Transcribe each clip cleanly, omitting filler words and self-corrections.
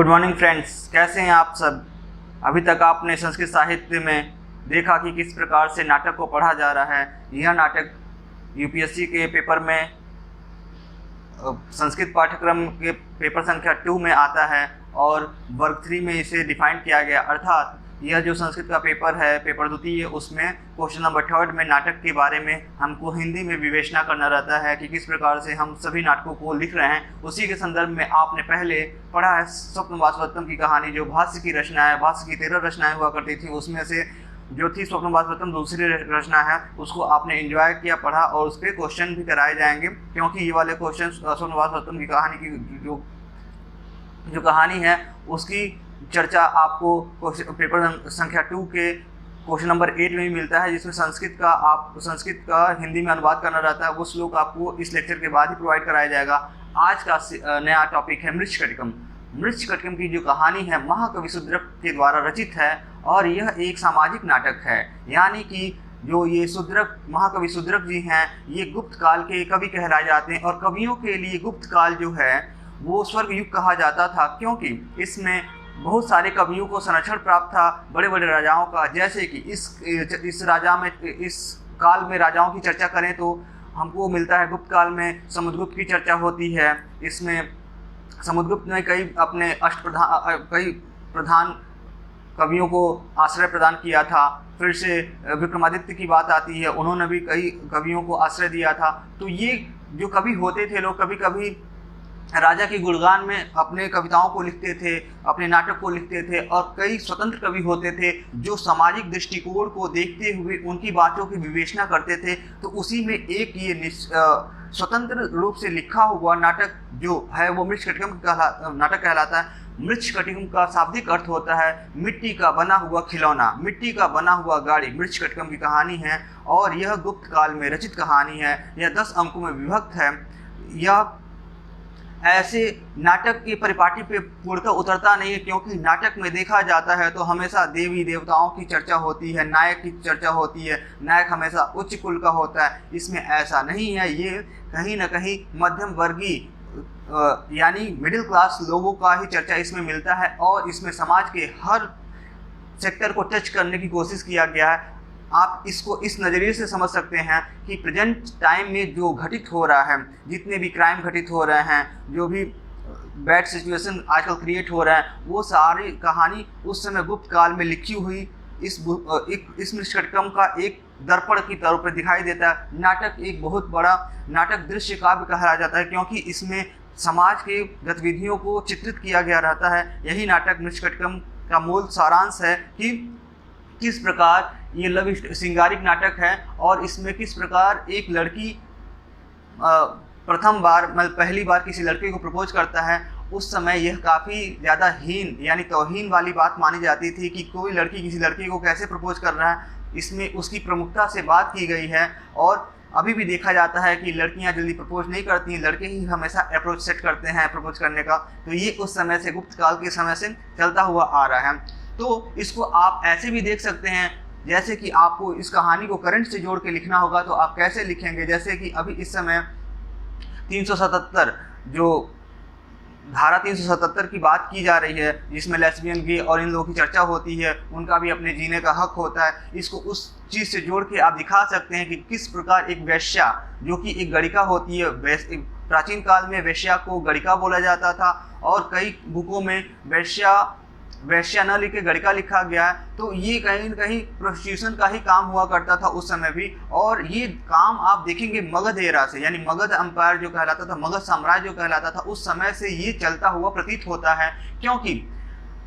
Good morning friends, कैसे हैं आप सब। अभी तक आपने संस्कृत साहित्य में देखा कि किस प्रकार से नाटक को पढ़ा जा रहा है। यह नाटक यूपीएससी के पेपर में संस्कृत पाठ्यक्रम के पेपर संख्या 2 में आता है और वर्ग 3 में इसे डिफाइन किया गया। अर्थात यह जो संस्कृत का पेपर है, पेपर द्वितीय, उसमें क्वेश्चन नंबर 3 में नाटक के बारे में हमको हिंदी में विवेचना करना रहता है कि किस प्रकार से हम सभी नाटकों को लिख रहे हैं। उसी के संदर्भ में आपने पहले पढ़ा है स्वप्न वासवदत्तम की कहानी, जो भाष्य की रचना है। भाष्य की 13 रचनाएं हुआ करती थी, उसमें से जो थी स्वप्न वासवदत्तम दूसरी रचना है, उसको आपने एंजॉय किया, पढ़ा, और उस पर क्वेश्चन भी कराए जाएंगे, क्योंकि ये वाले क्वेश्चन स्वप्न वासवदत्तम की कहानी की जो कहानी है उसकी चर्चा आपको पेपर संख्या 2 के क्वेश्चन नंबर 8 में भी मिलता है, जिसमें संस्कृत का हिंदी में अनुवाद करना रहता है। वो श्लोक आपको इस लेक्चर के बाद ही प्रोवाइड कराया जाएगा। आज का नया टॉपिक है मृच्छकटिकम। मृच्छकटिकम की जो कहानी है महाकवि सुद्रक के द्वारा रचित है और यह एक सामाजिक नाटक है। यानी कि जो ये महाकवि सुद्रक जी हैं, ये गुप्त काल के कवि कहलाए जाते हैं और कवियों के लिए गुप्त काल जो है वो स्वर्ग युग कहा जाता था, क्योंकि इसमें बहुत सारे कवियों को संरक्षण प्राप्त था बड़े बड़े राजाओं का। जैसे कि इस काल में राजाओं की चर्चा करें तो हमको मिलता है गुप्त काल में समुद्रगुप्त की चर्चा होती है। इसमें समुद्रगुप्त ने कई प्रधान कवियों को आश्रय प्रदान किया था। फिर से विक्रमादित्य की बात आती है, उन्होंने भी कई कवियों को आश्रय दिया था। तो ये जो कवि होते थे लोग, कभी कभी राजा के गुणगान में अपने कविताओं को लिखते थे, अपने नाटक को लिखते थे, और कई स्वतंत्र कवि होते थे जो सामाजिक दृष्टिकोण को देखते हुए उनकी बातों की विवेचना करते थे। तो उसी में एक ये स्वतंत्र रूप से लिखा हुआ नाटक जो है वो मृच्छकटिकम नाटक कहलाता है। मृच्छकटिकम का शाब्दिक अर्थ होता है मिट्टी का बना हुआ खिलौना, मिट्टी का बना हुआ गाड़ी। मृच्छकटिकम की कहानी है और यह गुप्त काल में रचित कहानी है। यह 10 अंकों में विभक्त है। यह ऐसे नाटक के परिपाटी पे पूर्णतः उतरता नहीं है, क्योंकि नाटक में देखा जाता है तो हमेशा देवी देवताओं की चर्चा होती है, नायक की चर्चा होती है, नायक हमेशा उच्च कुल का होता है। इसमें ऐसा नहीं है। ये कहीं ना कहीं मध्यम वर्गीय यानी मिडिल क्लास लोगों का ही चर्चा इसमें मिलता है और इसमें समाज के हर सेक्टर को टच करने की कोशिश किया गया है। आप इसको इस नज़रिए से समझ सकते हैं कि प्रेजेंट टाइम में जो घटित हो रहा है, जितने भी क्राइम घटित हो रहे हैं, जो भी बैड सिचुएशन आजकल क्रिएट हो रहा है, वो सारी कहानी उस समय गुप्त काल में लिखी हुई इस मृच्छकटिकम का एक दर्पण की तौर पर दिखाई देता है। नाटक एक बहुत बड़ा नाटक दृश्य काव्य कहा जाता है, क्योंकि इसमें समाज के गतिविधियों को चित्रित किया गया रहता है। यही नाटक मृच्छकटिकम का मूल सारांश है कि किस प्रकार ये लव श्रृंगारिक नाटक है और इसमें किस प्रकार एक लड़की प्रथम बार मतलब पहली बार किसी लड़के को प्रपोज करता है। उस समय यह काफ़ी ज़्यादा हीन यानी तौहीन वाली बात मानी जाती थी कि कोई लड़की किसी लड़के को कैसे प्रपोज कर रहा है। इसमें उसकी प्रमुखता से बात की गई है और अभी भी देखा जाता है कि लड़कियां जल्दी प्रपोज नहीं करती, लड़के ही हमेशा अप्रोच सेट करते हैं प्रपोज करने का। तो ये उस समय से गुप्त काल के समय से चलता हुआ आ रहा है। तो इसको आप ऐसे भी देख सकते हैं, जैसे कि आपको इस कहानी को करंट से जोड़ के लिखना होगा तो आप कैसे लिखेंगे। जैसे कि अभी इस समय 377 जो धारा 377 की बात की जा रही है, जिसमें लेस्बियन, गे और इन लोगों की चर्चा होती है, उनका भी अपने जीने का हक होता है। इसको उस चीज़ से जोड़ के आप दिखा सकते हैं कि किस प्रकार एक वेश्या, जो कि एक गणिका होती है, प्राचीन काल में वेश्या को गणिका बोला जाता था और कई बुकों में वेश्या न लिख के गणिका लिखा गया है। तो ये कहीं न कहीं प्रोस्टिट्यूशन का ही काम हुआ करता था उस समय भी। और ये काम आप देखेंगे मगध एरा से, यानी मगध एम्पायर जो कहलाता था, मगध साम्राज्य जो कहलाता था, उस समय से ये चलता हुआ प्रतीत होता है। क्योंकि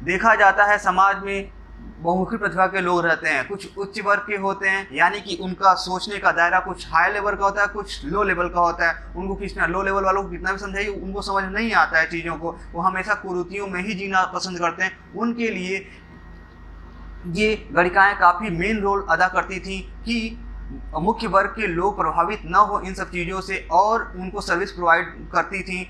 देखा जाता है समाज में बहुमुखी प्रतिभा के लोग रहते हैं, कुछ उच्च वर्ग के होते हैं, यानी कि उनका सोचने का दायरा कुछ हाई लेवल का होता है, कुछ लो लेवल का होता है। उनको कितना लो लेवल वालों को कितना भी समझाइए उनको समझ नहीं आता है चीज़ों को, वो हमेशा कुरीतियों में ही जीना पसंद करते हैं। उनके लिए ये गणिकाएँ काफ़ी मेन रोल अदा करती थी कि मुख्य वर्ग के लोग प्रभावित न हो इन सब चीज़ों से, और उनको सर्विस प्रोवाइड करती थी।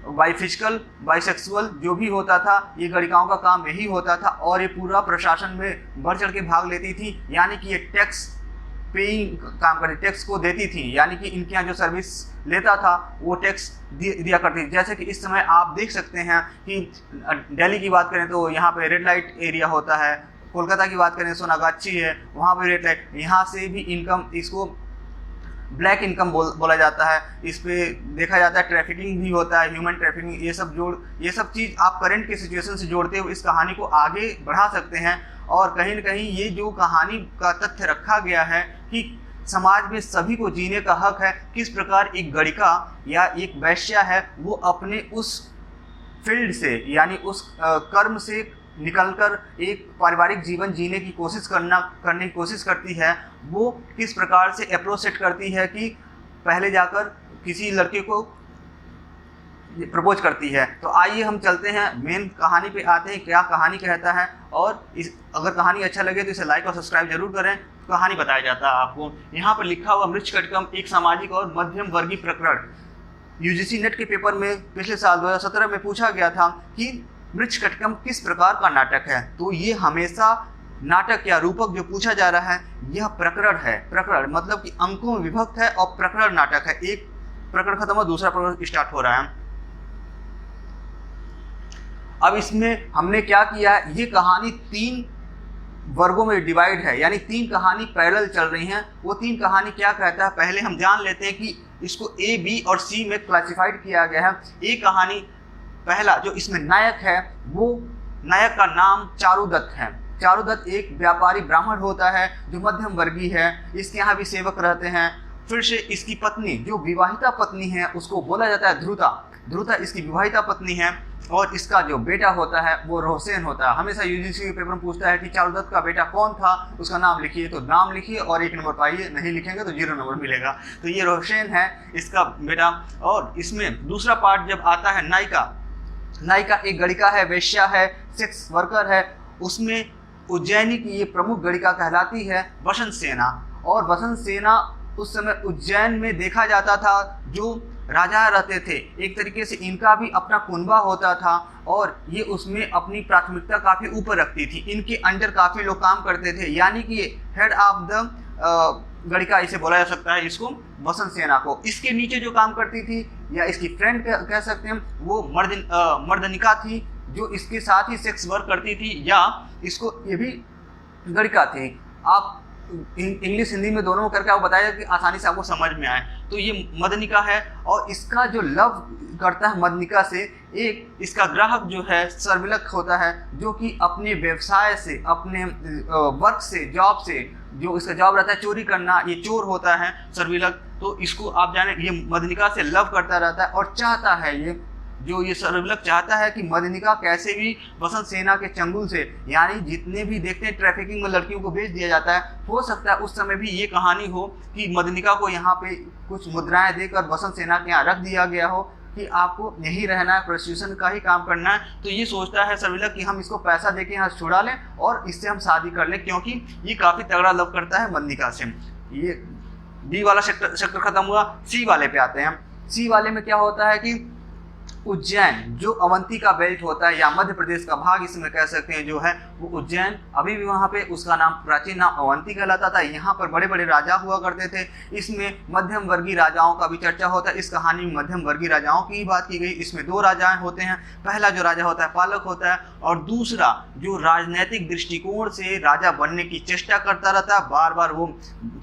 बाइफिजिकल, बाइसेक्सुअल जो भी होता था, ये गणिकाओं का काम यही होता था और ये पूरा प्रशासन में बढ़ चढ़ के भाग लेती थी। यानी कि ये टैक्स पेइंग काम करती, टैक्स को देती थी, यानी कि इनके यहाँ जो सर्विस लेता था वो टैक्स दिया करती थी। जैसे कि इस समय आप देख सकते हैं कि दिल्ली की बात करें तो यहाँ पे रेड लाइट एरिया होता है, कोलकाता की बात करें सोनागाछी है, वहाँ पे रेड लाइट, यहाँ से भी इनकम, इसको ब्लैक इनकम बोला जाता है। इस पे देखा जाता है ट्रैफिकिंग भी होता है, ह्यूमन ट्रैफिकिंग, ये सब चीज़ आप करंट के सिचुएशन से जोड़ते हुए इस कहानी को आगे बढ़ा सकते हैं। और कहीं न कहीं ये जो कहानी का तथ्य रखा गया है कि समाज में सभी को जीने का हक है, किस प्रकार एक गणिका या एक वैश्या है वो अपने उस फील्ड से यानी उस कर्म से निकलकर एक पारिवारिक जीवन जीने की करने की कोशिश करती है, वो किस प्रकार से अप्रोच सेट करती है कि पहले जाकर किसी लड़के को प्रपोज करती है। तो आइए हम चलते हैं मेन कहानी पे, आते हैं क्या कहानी कहता है। और अगर कहानी अच्छा लगे तो इसे लाइक और सब्सक्राइब जरूर करें। कहानी बताया जाता है आपको, यहाँ पर लिखा हुआ मृच्छकटिकम एक सामाजिक और मध्यम वर्गीय प्रकरण। यूजीसी नेट के पेपर में पिछले साल 2017 में पूछा गया था कि मृच्छकटिकम किस प्रकार का नाटक है। तो ये हमेशा नाटक या रूपक जो पूछा जा रहा है यह प्रकरण है। प्रकरण मतलब कि अंकों में विभक्त है और प्रकरण नाटक है। एक प्रकरण खत्म हुआ, दूसरा प्रकरण स्टार्ट हो रहा है। अब इसमें हमने क्या किया है, ये कहानी 3 वर्गों में डिवाइड है, यानी 3 कहानी पैरेलल चल रही हैं। वो 3 कहानी क्या कहता है पहले हम जान लेते हैं कि इसको ए, बी और सी में क्लासिफाइड किया गया है। ए कहानी पहला जो इसमें नायक है, वो नायक का नाम चारुदत्त है। चारुदत्त एक व्यापारी ब्राह्मण होता है जो मध्यम वर्गीय है, इसके यहाँ भी सेवक रहते हैं। फिर से इसकी पत्नी जो विवाहिता पत्नी है उसको बोला जाता है ध्रुता। ध्रुता इसकी विवाहिता पत्नी है। और इसका जो बेटा होता है वो रोहसेन होता है। हमेशा यूजीसी के पेपर में पूछता है कि चारुदत्त का बेटा कौन था, उसका नाम लिखिए, तो नाम लिखिए और 1 नंबर पाइए, नहीं लिखेंगे तो 0 नंबर मिलेगा। तो ये रोहसेन है इसका बेटा। और इसमें दूसरा पार्ट जब आता है नायिका, नायिका एक गणिका है, वेश्या है, सेक्स वर्कर है। उसमें उज्जैनी की ये प्रमुख गणिका कहलाती है वसंत सेना। और वसंत सेना उस समय उज्जैन में देखा जाता था जो राजा रहते थे, एक तरीके से इनका भी अपना कुनबा होता था और ये उसमें अपनी प्राथमिकता काफ़ी ऊपर रखती थी। इनके अंडर काफ़ी लोग काम करते थे, यानी कि हेड ऑफ द गणिका इसे बोला जा सकता है इसको, वसंत सेना को। इसके नीचे जो काम करती थी या इसकी फ्रेंड कह सकते हैं वो मर्दनिका थी जो इसके साथ ही सेक्स वर्क करती थी, या इसको ये भी गणिका थी। आप इंग्लिश हिंदी में दोनों करके आपको बताया कि आसानी से आपको समझ में आए। तो ये मदनिका है और इसका जो लव करता है मदनिका से एक इसका ग्राहक जो है सर्विलक होता है, जो कि अपने व्यवसाय से, अपने वर्क से, जॉब से, जो इसका जॉब रहता है चोरी करना, ये चोर होता है सर्विलक। तो इसको आप जाने ये मदनिका से लव करता रहता है और चाहता है ये सर्विलक चाहता है कि मदनिका कैसे भी वसंत सेना के चंगुल से, यानी जितने भी देखते हैं ट्रैफिकिंग में लड़कियों को बेच दिया जाता है, हो सकता है उस समय भी ये कहानी हो कि मदनिका को यहाँ पे कुछ मुद्राएं देकर वसंत सेना के यहाँ रख दिया गया हो कि आपको यहीं रहना है, प्रोस्टिट्यूशन का ही काम करना है। तो ये सोचता है सर्विलक कि हम इसको पैसा देके यहाँ छुड़ा लें और इससे हम शादी कर लें, क्योंकि ये काफ़ी तगड़ा लव करता है मदनिका से। ये डी वाला सेक्टर खत्म हुआ। सी वाले पे आते हैं। सी वाले में क्या होता है कि उज्जैन जो अवंती का बेल्ट होता है या मध्य प्रदेश का भाग इसमें कह सकते हैं जो है वो उज्जैन, अभी भी वहाँ पे उसका नाम प्राचीन नाम अवंती कहलाता था। यहाँ पर बड़े बड़े राजा हुआ करते थे। इसमें मध्यम वर्गीय राजाओं का भी चर्चा होता है। इस कहानी में मध्यम वर्गीय राजाओं की बात की गई। इसमें 2 राजा होते हैं। पहला जो राजा होता है पालक होता है और दूसरा जो राजनैतिक दृष्टिकोण से राजा बनने की चेष्टा करता रहता है, बार बार वो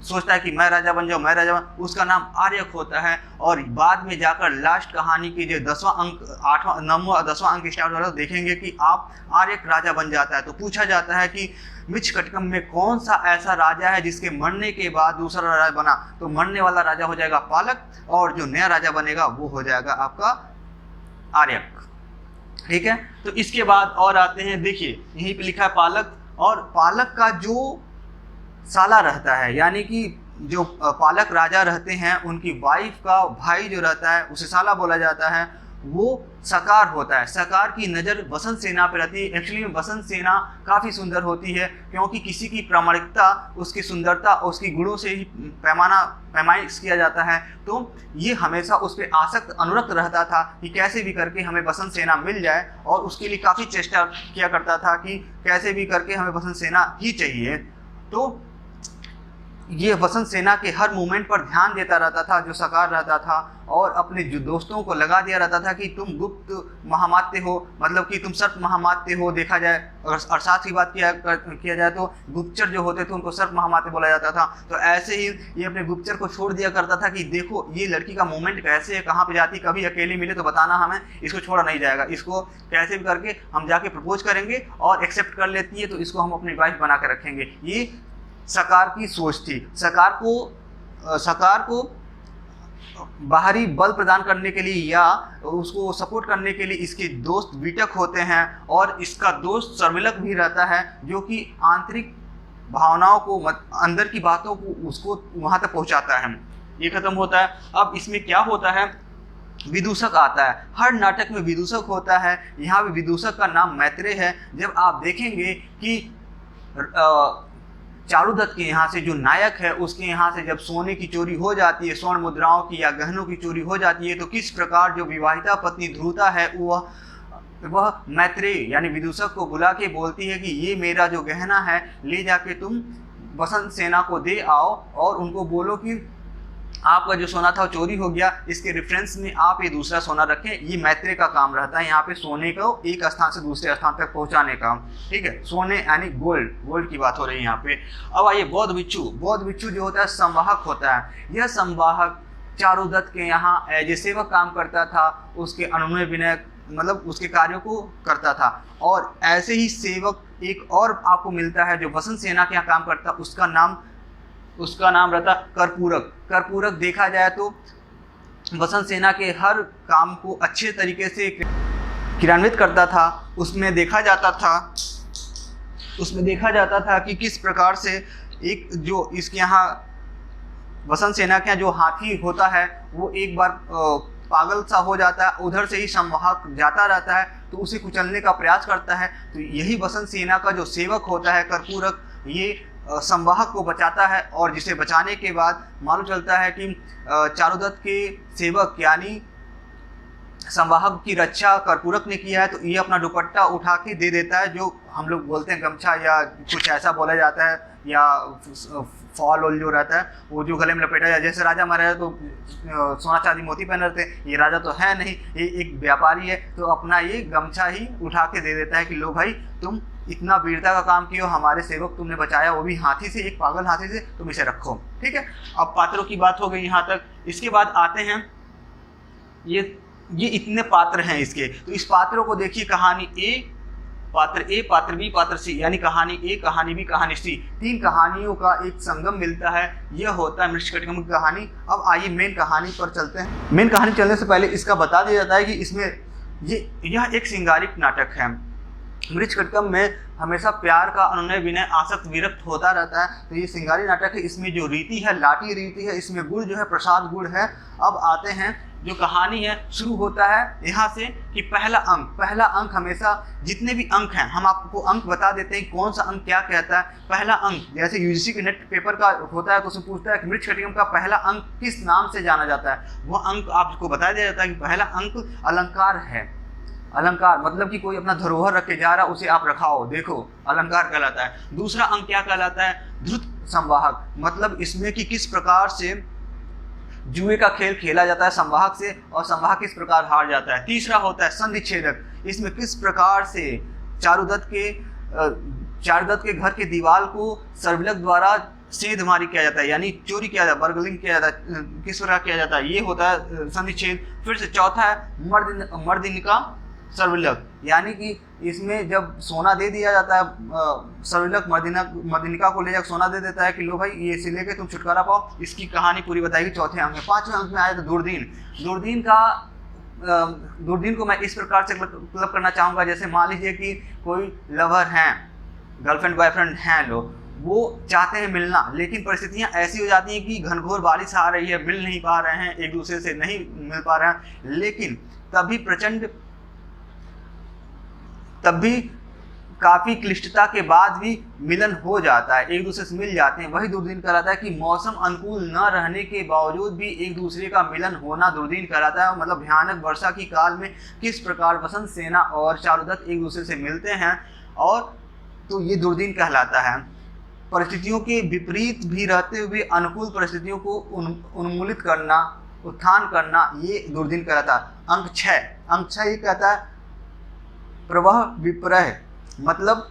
सोचता है कि मैं राजा बन जाऊँ, मैं राजा बन, उसका नाम आर्यक होता है। और बाद में जाकर लास्ट कहानी के जो 10वां अंक, 8वां, 9वां, 10वां अंक स्टार्ट हो रहा है, तो देखेंगे कि आप आर्यक राजा बन जाता है। तो पूछा जाता है कि मृच्छकटिकम में कौन सा ऐसा राजा है जिसके मरने के बाद दूसरा राजा बना। तो मरने वाला राजा हो जाएगा पालक और जो नया राजा बनेगा वो हो जाएगा आपका आर्यक। ठीक है, तो इसके बाद और आते हैं, देखिए यहीं पे लिखा है पालक, और पालक का जो साला रहता है, यानी कि जो पालक राजा रहते हैं उनकी वाइफ का भाई जो रहता है उसे साला बोला जाता है, वो सकार होता है। सकार की नज़र वसंत सेना पर रहती है। एक्चुअली में वसंत सेना काफ़ी सुंदर होती है, क्योंकि किसी की प्रामाणिकता उसकी सुंदरता और उसकी गुणों से ही पैमाइश किया जाता है। तो ये हमेशा उस पर आसक्त अनुरक्त रहता था कि कैसे भी करके हमें वसंत सेना मिल जाए, और उसके लिए काफ़ी चेष्टा किया करता था कि कैसे भी करके हमें वसंत सेना ही चाहिए। तो ये वसंत सेना के हर मूवमेंट पर ध्यान देता रहता था जो सकार रहता था, और अपने जो दोस्तों को लगा दिया रहता था कि तुम गुप्त महामात्य हो, मतलब कि तुम सर्प महामात्य हो देखा जाए। और साथ ही बात किया जाए तो गुप्तचर जो होते थे उनको सर्प महामात्य बोला जाता था। तो ऐसे ही ये अपने गुप्तचर को छोड़ दिया करता था कि देखो ये लड़की का मूवमेंट कैसे है, कहाँ पे जाती, कभी अकेले मिले तो बताना हमें, इसको छोड़ा नहीं जाएगा, इसको कैसे भी करके हम जाके प्रपोज करेंगे और एक्सेप्ट कर लेती है तो इसको हम अपनी वाइफ बना के रखेंगे। ये सकार की सोच थी। सकार को बाहरी बल प्रदान करने के लिए या उसको सपोर्ट करने के लिए इसके दोस्त विटक होते हैं, और इसका दोस्त सर्विलक भी रहता है जो कि आंतरिक भावनाओं को, अंदर की बातों को उसको वहां तक पहुंचाता है। ये खत्म होता है। अब इसमें क्या होता है, विदूषक आता है। हर नाटक में विदूषक होता है। यहाँ पे विदूषक का नाम मैत्रेय है। जब आप देखेंगे कि चारुदत्त के यहाँ से जो नायक है उसके यहाँ से जब सोने की चोरी हो जाती है, स्वर्ण मुद्राओं की या गहनों की चोरी हो जाती है, तो किस प्रकार जो विवाहिता पत्नी ध्रुता है वह मैत्रेय यानी विदूषक को बुला के बोलती है कि ये मेरा जो गहना है ले जाके तुम वसंत सेना को दे आओ और उनको बोलो कि आपका जो सोना था वो चोरी हो गया, इसके रेफरेंस में आप ये दूसरा सोना रखें। ये मैत्रेय का काम रहता है यहाँ पे सोने को एक स्थान से दूसरे स्थान तक पहुंचाने का। ठीक है, सोने यानी गोल्ड की बात हो रही है यहाँ पे। अब आइए बौद्ध भिक्षु जो होता है संवाहक होता है। यह संवाहक चारुदत्त के यहाँ एज ए सेवक काम करता था, उसके अनुनय विनय मतलब उसके कार्यों को करता था। और ऐसे ही सेवक एक और आपको मिलता है जो वसंत सेना के यहाँ काम करता, उसका नाम रहता कर्पूरक। देखा जाए तो वसंत सेना के हर काम को अच्छे तरीके से क्रियान्वित करता था। उसमें देखा जाता था कि किस प्रकार से एक जो इसके यहाँ वसंत सेना के यहाँ जो हाथी होता है वो एक बार पागल सा हो जाता है, उधर से ही संवाहक जाता रहता है तो उसे कुचलने का प्रयास करता है। तो यही वसंत सेना का जो सेवक होता है कर्पूरक, ये संवाहक को बचाता है, और जिसे बचाने के बाद मालूम चलता है कि चारुदत्त के सेवक यानी संवाहक की रक्षा कर्पूरक ने किया है। तो ये अपना दुपट्टा उठा के दे देता है, जो हम लोग बोलते हैं गमछा या कुछ ऐसा बोला जाता है, या फॉल ओल जो रहता है वो जो गले में लपेटा जाए। जैसे राजा महाराजा तो सोना चांदी मोती पहन रहते हैं, ये राजा तो है नहीं, ये एक व्यापारी है, तो अपना ये गमछा ही उठा के दे देता है कि लो भाई तुम इतना वीरता का काम किया, हमारे सेवक तुमने बचाया, वो भी हाथी से, एक पागल हाथी से, तुम इसे रखो। ठीक है, अब पात्रों की बात हो गई यहाँ तक। इसके बाद आते हैं ये इतने पात्र हैं इसके, तो इस पात्रों को देखिए, कहानी ए, पात्र बी, पात्र सी, यानी कहानी ए, कहानी बी, कहानी सी, 3 कहानियों का एक संगम मिलता है। यह होता है मृच्छकटिकम की कहानी। अब आइए मेन कहानी पर चलते हैं। मेन कहानी चलने से पहले इसका बता दिया जाता है कि इसमें यह एक श्रृंगारिक नाटक है। मृच्छकटिकम में हमेशा प्यार का अनुनय विनय आसक्त विरक्त होता रहता है, तो ये श्रृंगारी नाटक है। इसमें जो रीति है लाटी रीति है, इसमें गुण जो है प्रसाद गुण है। अब आते हैं जो कहानी है, शुरू होता है यहाँ से कि पहला अंक हमेशा, जितने भी अंक हैं हम आपको अंक बता देते हैं कौन सा अंक क्या कहता है। पहला अंक जैसे यूजीसी के नेट पेपर का होता है तो उसमें पूछता है कि मृच्छकटिकम का पहला अंक किस नाम से जाना जाता है, वह अंक आपको बता दिया जाता है कि पहला अंक अलंकार है। अलंकार मतलब कि कोई अपना धरोहर रख के जा रहा, उसे आप रखाओ, देखो, अलंकार कहलाता है। दूसरा अंक क्या कहलाता है, धृत संवाहक, मतलब इसमें कि किस प्रकार से जुए का खेल खेला जाता है संवाहक से, और संवाहक किस प्रकार हार जाता है। तीसरा होता है संधिच्छेदक, इसमें किस प्रकार से चारुदत्त के घर के दीवार को सर्विलक द्वारा सेधमारी किया जाता है, यानी चोरी किया जाता है, बर्गलिंग किया जाता है, किस प्रकार किया जाता है, ये होता है संधिच्छेद। फिर से चौथा है मर्दिनिका सर्विलक, यानी कि इसमें जब सोना दे दिया जाता है, सर्विलक मर्दिनिका को ले जाकर सोना दे देता है कि लो भाई ये इसे लेके तुम छुटकारा पाओ। इसकी कहानी पूरी बताएगी चौथे अंक में। 5वें अंक में आया था दूरदीन को मैं इस प्रकार से क्लब करना चाहूँगा, जैसे मान लीजिए कि कोई लवर हैं, गर्लफ्रेंड बॉयफ्रेंड हैं लोग, वो चाहते हैं मिलना, लेकिन परिस्थितियाँ ऐसी हो जाती हैं कि घनघोर बारिश आ रही है, मिल नहीं पा रहे हैं, एक दूसरे से नहीं मिल पा रहे हैं, लेकिन तब भी काफ़ी क्लिष्टता के बाद भी मिलन हो जाता है, एक दूसरे से मिल जाते हैं। वही दुर्दिन कहलाता है कि मौसम अनुकूल न रहने के बावजूद भी एक दूसरे का मिलन होना दुर्दिन कहलाता है। मतलब भयानक वर्षा की काल में किस प्रकार वसंत सेना और चारुदत्त एक दूसरे से मिलते हैं, और तो ये दुर्दिन कहलाता है। परिस्थितियों के विपरीत भी रहते हुए अनुकूल परिस्थितियों को उन्मूलित करना, उत्थान करना, ये दुर्दिन कहलाता है। अंक 6 ये कहता है प्रवाह विपर्य। मतलब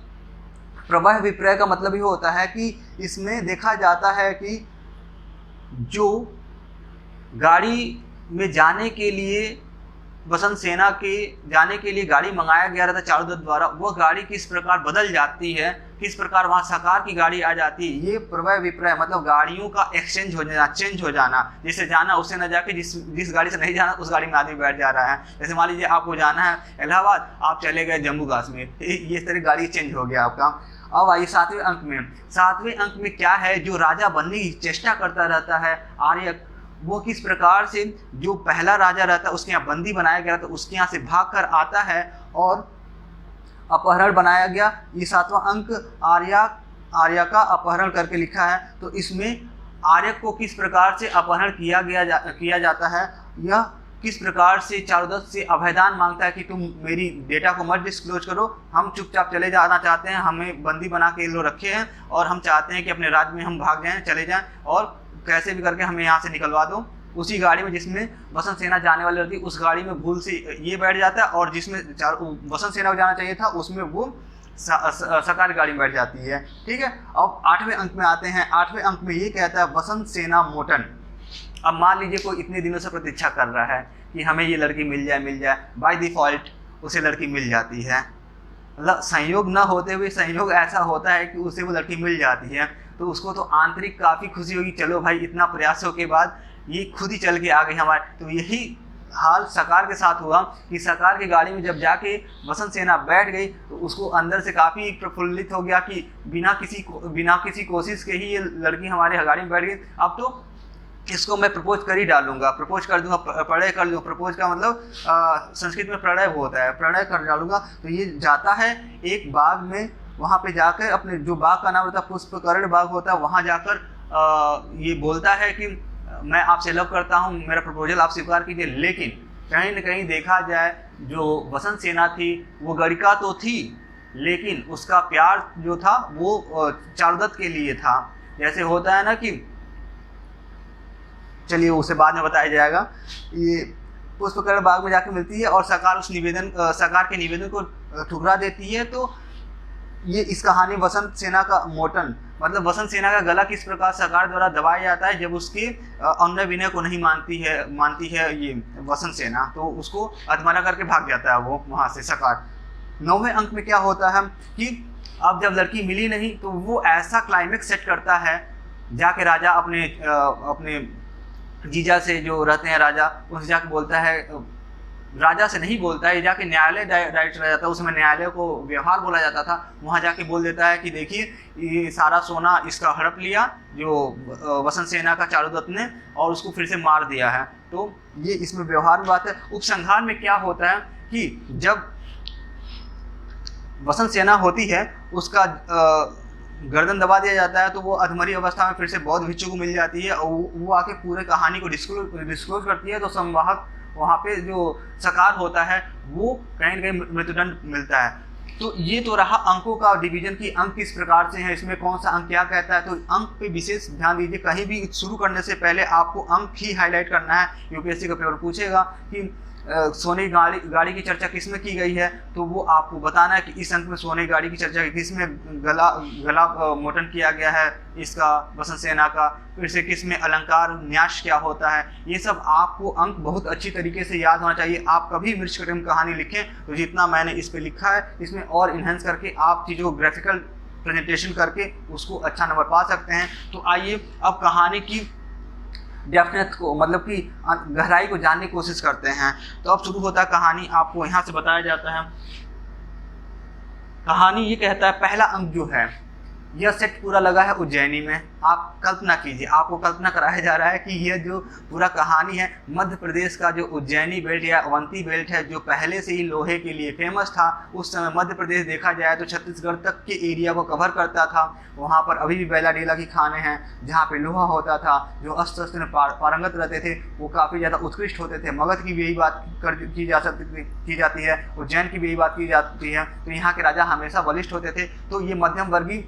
प्रवाह विपर्य का मतलब ये होता है कि इसमें देखा जाता है कि जो गाड़ी में जाने के लिए वसंत सेना के जाने के लिए गाड़ी मंगाया गया था चारुदत्त द्वारा, वह गाड़ी किस प्रकार बदल जाती है, किस प्रकार वहाँ सकार की गाड़ी आ जाती है, ये प्रवाह विपर्य मतलब गाड़ियों का एक्सचेंज हो जाना, चेंज हो जाना। जैसे जाना उससे न जाके जिस गाड़ी से नहीं जाना उस गाड़ी में आदमी बैठ जा रहा है। जैसे मान लीजिए आपको जाना है इलाहाबाद, आप चले गए जम्मू कश्मीर, ये इस तरह गाड़ी चेंज हो गया आपका। अब आइए 7वें अंक में क्या है, जो राजा बनने की चेष्टा करता रहता है आर्यक, वो किस प्रकार से जो पहला राजा रहता है उसके यहाँ बंदी बनाया गया था, उसके यहाँ से भाग कर आता है और अपहरण बनाया गया। ये 7वां अंक आर्या का अपहरण करके लिखा है। तो इसमें आर्यक को किस प्रकार से अपहरण किया जाता है, यह किस प्रकार से चारुदत्त से अभयदान मांगता है कि तुम मेरी डेटा को मत डिस्क्लोज करो, हम चुपचाप चले जाना चाहते हैं, हमें बंदी बना के लोग रखे हैं और हम चाहते हैं कि अपने राज्य में हम भाग जाएं, चले जाएं और कैसे भी करके हमें यहाँ से निकलवा दो। उसी गाड़ी में जिसमें वसंत सेना जाने वाली रहती, उस गाड़ी में भूल से ये बैठ जाता है और जिसमें वसंत सेना को जाना चाहिए था उसमें वो सकार गाड़ी में बैठ जाती है। ठीक है, अब 8वें अंक में आते हैं। 8वें अंक में ये कहता है वसंत सेना मोटन। अब मान लीजिए कोई इतने दिनों से प्रतीक्षा कर रहा है कि हमें ये लड़की मिल जाए, बाय डिफॉल्ट उसे लड़की मिल जाती है। मतलब संयोग न होते हुए संयोग ऐसा होता है कि उसे वो लड़की मिल जाती है, तो उसको तो आंतरिक काफ़ी खुशी होगी, चलो भाई इतना प्रयासों के बाद ये खुद ही चल के आ गई हमारे। तो यही हाल सकार के साथ हुआ कि सकार की गाड़ी में जब जाके वसंत सेना बैठ गई तो उसको अंदर से काफ़ी प्रफुल्लित हो गया कि बिना किसी कोशिश के ही ये लड़की हमारे गाड़ी में बैठ गई। अब तो इसको मैं प्रपोज कर ही डालूंगा, प्रपोज कर दूंगा, प्रणय कर दूंगा। प्रपोज का मतलब संस्कृत में प्रणय होता है, प्रणय कर डालूंगा। तो ये जाता है एक बाग में, वहाँ पे जाकर अपने जो बाग का नाम होता है पुष्पकर्ण बाग होता है, वहाँ जाकर ये बोलता है कि मैं आपसे लव करता हूँ, मेरा प्रपोजल आप स्वीकार कीजिए। लेकिन कहीं न कहीं देखा जाए जो वसंत सेना थी वो गणिका तो थी, लेकिन उसका प्यार जो था वो चारुदत्त के लिए था। जैसे होता है ना कि चलिए उसे बाद में बताया जाएगा। ये पुष्पकर्ण बाग में जाके मिलती है और सकार के निवेदन को ठुकरा देती है। तो ये इस कहानी वसंत सेना का मोटन मतलब वसंत सेना का गला किस प्रकार सकार द्वारा दबाया जाता है जब उसके अनुनय विनय को नहीं मानती है ये वसंत सेना, तो उसको अधमरा करके भाग जाता है वो वहाँ से सकार। 9वें अंक में क्या होता है कि अब जब लड़की मिली नहीं तो वो ऐसा क्लाइमेक्स सेट करता है, जाके राजा अपने जीजा से जो रहते हैं राजा, उनसे जाके बोलता है, राजा से नहीं बोलता है, जाके न्यायालय डायरेक्ट रह जाता है, उसमें न्यायालय को व्यवहार बोला जाता था, वहाँ जाके बोल देता है कि देखिए ये सारा सोना इसका हड़प लिया जो वसंत सेना का चारुदत्त ने और उसको फिर से मार दिया है। तो ये इसमें व्यवहार में बात है। उपसंहार में क्या होता है कि जब वसंत सेना होती है उसका गर्दन दबा दिया जाता है, तो वो अधमरी अवस्था में फिर से बौद्ध भिक्षु को मिल जाती है और वो आके पूरे कहानी को डिस्क्लोज करती है। तो संवाहक वहाँ पे जो सकार होता है वो कहीं न कहीं मृत्युदंड मिलता है। तो ये तो रहा अंकों का डिवीजन की अंक किस प्रकार से है, इसमें कौन सा अंक क्या कहता है। तो अंक पे विशेष ध्यान दीजिए, कहीं भी शुरू करने से पहले आपको अंक ही हाईलाइट करना है। यूपीएससी का पेपर पूछेगा कि सोने की गाड़ी की चर्चा किसमें की गई है, तो वो आपको बताना है कि इस अंक में सोने की गाड़ी की चर्चा किसमें गला मोटन किया गया है इसका वसंत सेना का, फिर से किसमें अलंकार न्यास क्या होता है। ये सब आपको अंक बहुत अच्छी तरीके से याद होना चाहिए। आप कभी मृच्छकटिम कहानी लिखें तो जितना मैंने इस पर लिखा है इसमें और इन्हेंस करके आप चीज़ों को ग्राफिकल प्रेजेंटेशन करके उसको अच्छा नंबर पा सकते हैं। तो आइए अब कहानी की डेप्थ को मतलब कि गहराई को जानने की कोशिश करते हैं। तो अब शुरू होता है कहानी, आपको यहाँ से बताया जाता है। कहानी ये कहता है, पहला अंक जो है यह सेट पूरा लगा है उज्जैनी में। आप कल्पना कीजिए, आपको कल्पना कराया जा रहा है कि यह जो पूरा कहानी है मध्य प्रदेश का जो उज्जैनी बेल्ट या अवंती बेल्ट है जो पहले से ही लोहे के लिए फेमस था। उस समय मध्य प्रदेश देखा जाए तो छत्तीसगढ़ तक के एरिया को कवर करता था। वहाँ पर अभी भी बैला डेला की खाने हैं जहाँ पे लोहा होता था, जो अस्त्र शस्त्र में पारंगत रहते थे वो काफ़ी ज़्यादा उत्कृष्ट होते थे। मगध की भी यही बात की जाती है, उज्जैन की भी यही बात की जाती है। तो यहाँ के राजा हमेशा बलिष्ठ होते थे। तो ये मध्यम वर्गीय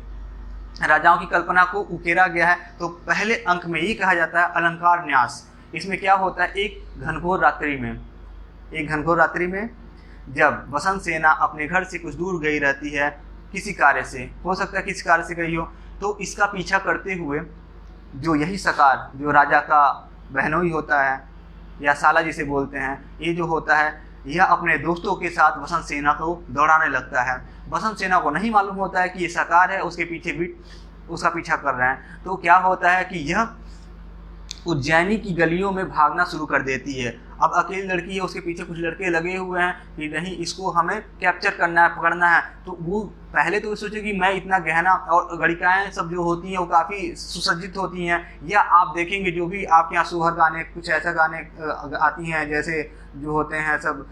राजाओं की कल्पना को उकेरा गया है। तो पहले अंक में ये कहा जाता है अलंकार न्यास। इसमें क्या होता है, एक घनघोर रात्रि में जब वसंत सेना अपने घर से कुछ दूर गई रहती है किसी कार्य से, हो सकता है किसी कार्य से गई हो, तो इसका पीछा करते हुए जो यही सकार, जो राजा का बहनोई होता है या साला जिसे बोलते हैं, ये जो होता है, यह अपने दोस्तों के साथ वसंत सेना को दौड़ाने लगता है। वसंत सेना को नहीं मालूम होता है कि ये सकार है, उसके पीछे भी उसका पीछा कर रहे हैं। तो क्या होता है कि यह उज्जैनी की गलियों में भागना शुरू कर देती है। अब अकेली लड़की है, उसके पीछे कुछ लड़के लगे हुए हैं कि नहीं इसको हमें कैप्चर करना है, पकड़ना है। तो वो पहले तो सोचे कि मैं इतना गहना, और गणिकाएँ सब जो होती हैं वो काफ़ी सुसज्जित होती हैं, या आप देखेंगे जो भी आपके यहाँ सोहर गाने, कुछ ऐसा गाने आती हैं जैसे जो होते हैं सब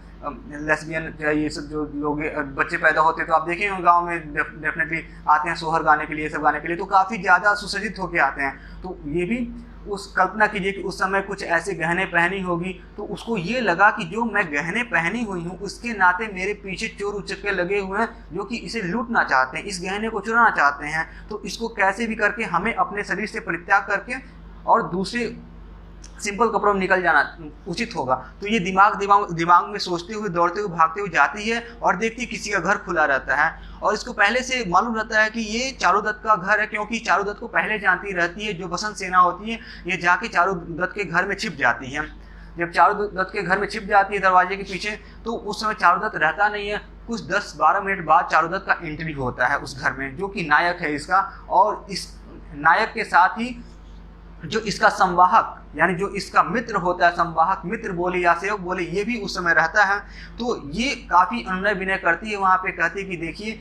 लेस्बियन, ये सब जो लोग बच्चे पैदा होते हैं तो आप देखेंगे गांव में डेफिनेटली आते हैं सोहर गाने के लिए, सब गाने के लिए, तो काफ़ी ज़्यादा सुसज्जित होके आते हैं। तो ये भी उस कल्पना कीजिए कि उस समय कुछ ऐसे गहने पहनी होगी, तो उसको ये लगा कि जो मैं गहने पहनी हुई हूँ उसके नाते मेरे पीछे चोर उचक्के लगे हुए हैं जो कि इसे लूटना चाहते हैं, इस गहने को चुराना चाहते हैं। तो इसको कैसे भी करके हमें अपने शरीर से परित्याग करके और दूसरे सिंपल कपड़ों में निकल जाना उचित होगा। तो ये दिमाग में सोचते हुए, दौड़ते हुए, भागते हुए जाती है और देखती है किसी का घर खुला रहता है, और इसको पहले से मालूम रहता है कि ये चारुदत्त का घर है, क्योंकि चारुदत्त को पहले जानती रहती है। जो वसंत सेना होती है ये जाके चारुदत्त के घर में छिप जाती है। जब चारुदत्त के घर में छिप जाती है दरवाजे के पीछे, तो उस समय चारुदत्त रहता नहीं है। कुछ 10-12 मिनट बाद चारुदत्त का एंट्री होता है उस घर में, जो कि नायक है इसका, और इस नायक के साथ ही जो इसका संवाहक यानी जो इसका मित्र होता है, संवाहक मित्र बोले या सेवक बोले, ये भी उस समय रहता है। तो ये काफ़ी अनुनय विनय करती है, वहाँ पे कहती है कि देखिए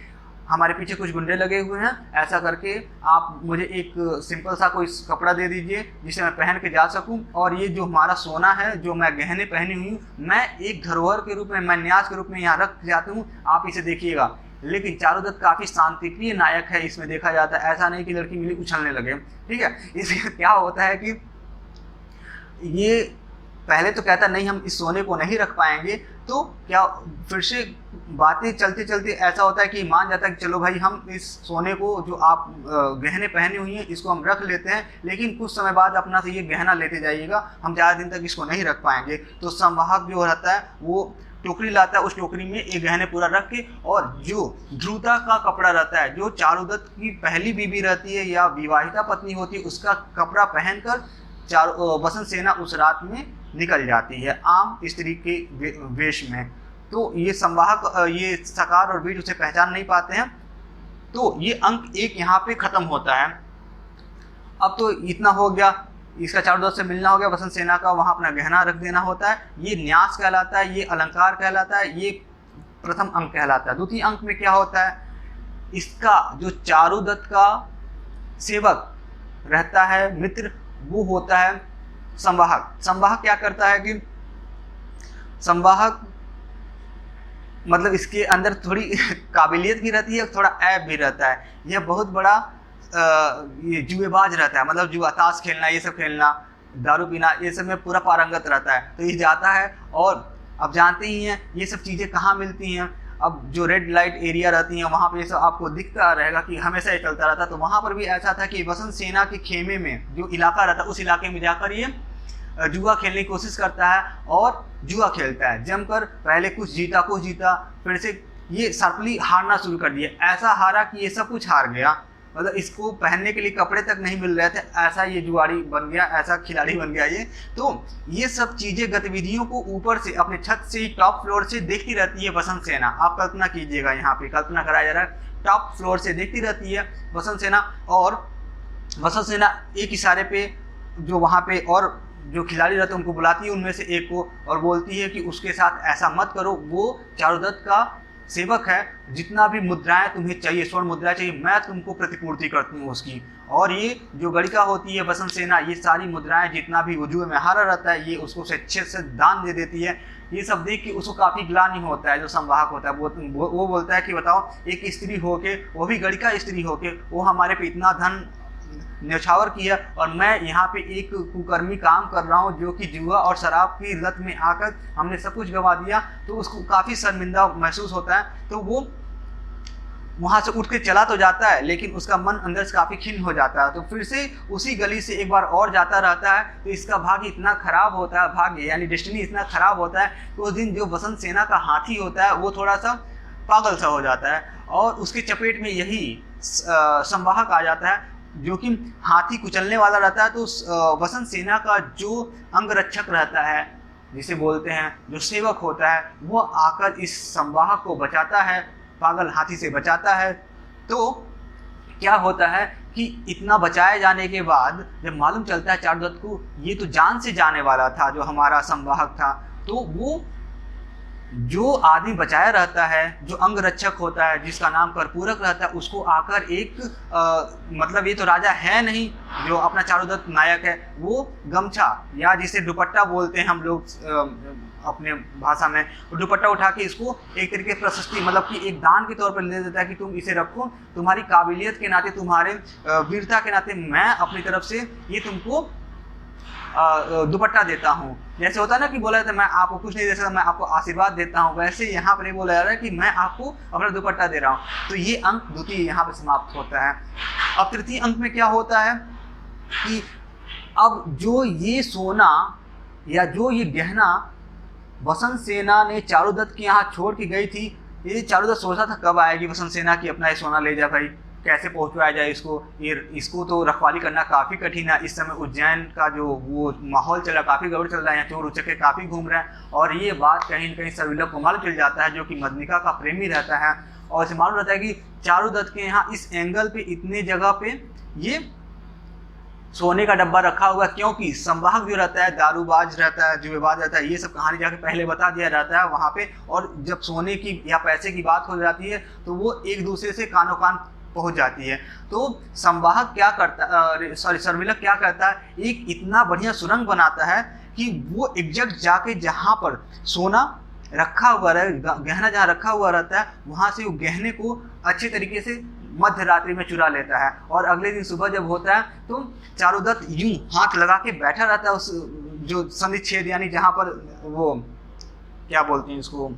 हमारे पीछे कुछ गुंडे लगे हुए हैं, ऐसा करके आप मुझे एक सिंपल सा कोई कपड़ा दे दीजिए जिसे मैं पहन के जा सकूं, और ये जो हमारा सोना है, जो मैं गहने पहनी हुई हूँ, मैं एक धरोहर के रूप में, मैं न्यास के रूप में यहाँ रख जाती हूँ, आप इसे देखिएगा। लेकिन चारुदत्त काफ़ी शांतिप्रिय नायक है, इसमें देखा जाता है, ऐसा नहीं कि लड़की मिली उछलने लगे। ठीक है, इसलिए क्या होता है कि ये पहले तो कहता नहीं हम इस सोने को नहीं रख पाएंगे, तो क्या फिर से बातें चलते चलते ऐसा होता है कि मान जाता है कि चलो भाई हम इस सोने को जो आप गहने पहने हुई हैं इसको हम रख लेते हैं, लेकिन कुछ समय बाद अपना से ये गहना लेते जाइएगा, हम ज़्यादा दिन तक इसको नहीं रख पाएंगे। तो संवाहक जो रहता है वो टोकरी लाता है, उस टोकरी में एक गहने पूरा रख के, और जो ध्रुता का कपड़ा रहता है, जो चारुदत्त की पहली बीवी रहती है या विवाहिता पत्नी होती है, उसका कपड़ा पहनकर वसंत सेना उस रात में निकल जाती है आम स्त्री के वेश में। तो ये संवाहक, ये सकार और बीज उसे पहचान नहीं पाते हैं। तो ये अंक 1 यहाँ पे खत्म होता है। अब तो इतना हो गया, इसका चारुदत्त से मिलना हो गया, वसंत सेना का वहाँ अपना गहना रख देना होता है, ये न्यास कहलाता है, ये अलंकार कहलाता है, ये प्रथम अंक कहलाता है। द्वितीय अंक में क्या होता है, इसका जो चारुदत्त का सेवक रहता है, मित्र, वो होता है संवाहक। संवाहक क्या करता है कि संवाहक मतलब इसके अंदर थोड़ी काबिलियत भी रहती है, थोड़ा ऐब भी रहता है। यह बहुत बड़ा ये जुएबाज रहता है, मतलब जुआ, ताश खेलना, ये सब खेलना, दारू पीना, ये सब में पूरा पारंगत रहता है। तो ये जाता है, और अब जानते ही हैं ये सब चीज़ें कहाँ मिलती हैं। अब जो रेड लाइट एरिया रहती हैं वहाँ पे ये सब आपको दिखता रहेगा कि हमेशा ये चलता रहता है। तो वहाँ पर भी ऐसा था कि वसंत सेना के खेमे में जो इलाका रहता है, उस इलाके में जाकर ये जुआ खेलने की कोशिश करता है और जुआ खेलता है जमकर। पहले कुछ जीता, फिर से ये सर्पली हारना शुरू कर दिया। ऐसा हारा कि ये सब कुछ हार गया, मतलब इसको पहनने के लिए कपड़े तक नहीं मिल रहे थे, ऐसा ये जुआरी बन गया, ऐसा खिलाड़ी बन गया ये। तो ये सब चीज़ें, गतिविधियों को ऊपर से, अपने छत से, टॉप फ्लोर से देखती रहती है वसंत सेना। आप कल्पना कीजिएगा, यहाँ पे कल्पना कराया जा रहा है, टॉप फ्लोर से देखती रहती है वसंत सेना। और वसंत सेना एक इशारे पे जो वहाँ पे और जो खिलाड़ी रहते हैं उनको बुलाती है, उनमें से एक को, और बोलती है कि उसके साथ ऐसा मत करो, वो चारुदत्त का सेवक है, जितना भी मुद्राएं तुम्हें चाहिए, स्वर्ण मुद्राएं चाहिए, मैं तुमको प्रतिपूर्ति करती हूँ उसकी। और ये जो गणिका होती है वसंत सेना, ये सारी मुद्राएं जितना भी वजूह में हारा रहता है ये उसको अच्छे से दान दे देती है। ये सब देख के उसको काफ़ी ग्लानि होता है। जो संवाहक होता है वो बोलता है कि बताओ, एक स्त्री होके, वो भी गणिका स्त्री होके, वो हमारे पे इतना धन न्यौछावर किया, और मैं यहाँ पे एक कुकर्मी काम कर रहा हूँ जो कि जुआ और शराब की लत में आकर हमने सब कुछ गंवा दिया। तो उसको काफ़ी शर्मिंदा महसूस होता है। तो वो वहाँ से उठ के चला तो जाता है, लेकिन उसका मन अंदर से काफ़ी खिन्न हो जाता है। तो फिर से उसी गली से एक बार और जाता रहता है। तो इसका भाग्य इतना खराब होता है, भाग्य यानी डेस्टिनी इतना खराब होता है कि उस दिन जो बसंत सेना का हाथी होता है वो थोड़ा सा पागल सा हो जाता है और उसके चपेट में यही संवाहक आ जाता है जो कि हाथी कुचलने वाला रहता है। तो बसंत सेना का जो अंगरक्षक रहता है, जिसे बोलते हैं जो सेवक होता है, वो आकर इस संवाहक को बचाता है, पागल हाथी से बचाता है। तो क्या होता है कि इतना बचाए जाने के बाद जब मालूम चलता है चारुदत्त को ये तो जान से जाने वाला था जो हमारा संवाहक था, तो वो जो आदमी बचाया रहता है, जो अंगरक्षक होता है, जिसका नाम कर्पूरक रहता है, उसको आकर एक मतलब ये तो राजा है नहीं जो अपना चारुदत्त नायक है, वो गमछा या जिसे दुपट्टा बोलते हैं हम लोग अपने भाषा में, दुपट्टा उठा के इसको एक तरीके से प्रशस्ति मतलब कि एक दान के तौर पर ले देता है कि तुम इसे रखो, तुम्हारी काबिलियत के नाते, तुम्हारे वीरता के नाते मैं अपनी तरफ से ये तुमको दुपट्टा देता हूँ। जैसे होता है ना कि बोला जाता है मैं आपको कुछ नहीं दे सकता, मैं आपको आशीर्वाद देता हूँ, वैसे यहाँ पर बोला जा रहा है कि मैं आपको अपना दुपट्टा दे रहा हूँ। तो ये अंक द्वितीय यहाँ पर समाप्त होता है। अब तृतीय अंक में क्या होता है कि अब जो ये सोना या जो ये गहना बसंत सेना ने चारुदत्त के यहाँ छोड़ के गई थी, ये चारुदत्त सोचा था कब आएगी बसंत सेना की अपना ये सोना ले जा, भाई कैसे पहुंचवाया जाए इसको, इसको तो रखवाली करना काफ़ी कठिन है। इस समय उज्जैन का जो वो माहौल चल रहा है काफ़ी गड़बड़ चल रहा है, यहाँ चोर उचक्के काफ़ी घूम रहे हैं। और ये बात कहीं न कहीं सर्विलक को मालूम चल जाता है जो कि मदनिका का प्रेमी रहता है, और इसे मालूम रहता है कि चारुदत्त के यहाँ इस एंगल पे इतने जगह पे ये सोने का डब्बा रखा हुआ, क्योंकि संवाहक जो रहता है दारूबाज रहता है, जुएबाज रहता है, ये सब कहानी जाके पहले बता दिया जाता है वहाँ पे। और जब सोने की या पैसे की बात हो जाती है तो वो एक दूसरे से कानों कान पहुंच जाती है। तो संवाहक क्या करता सर्विलक क्या करता है, एक इतना बढ़िया सुरंग बनाता है कि वो एग्जैक्ट जाके जहाँ पर सोना रखा हुआ रहे, गहना जहाँ रखा हुआ रहता है, वहाँ से वो गहने को अच्छे तरीके से मध्य रात्रि में चुरा लेता है। और अगले दिन सुबह जब होता है तो चारुदत्त यूं हाथ लगा के बैठा रहता है उस जो संधि छेद यानी जहाँ पर वो क्या बोलते हैं इसको,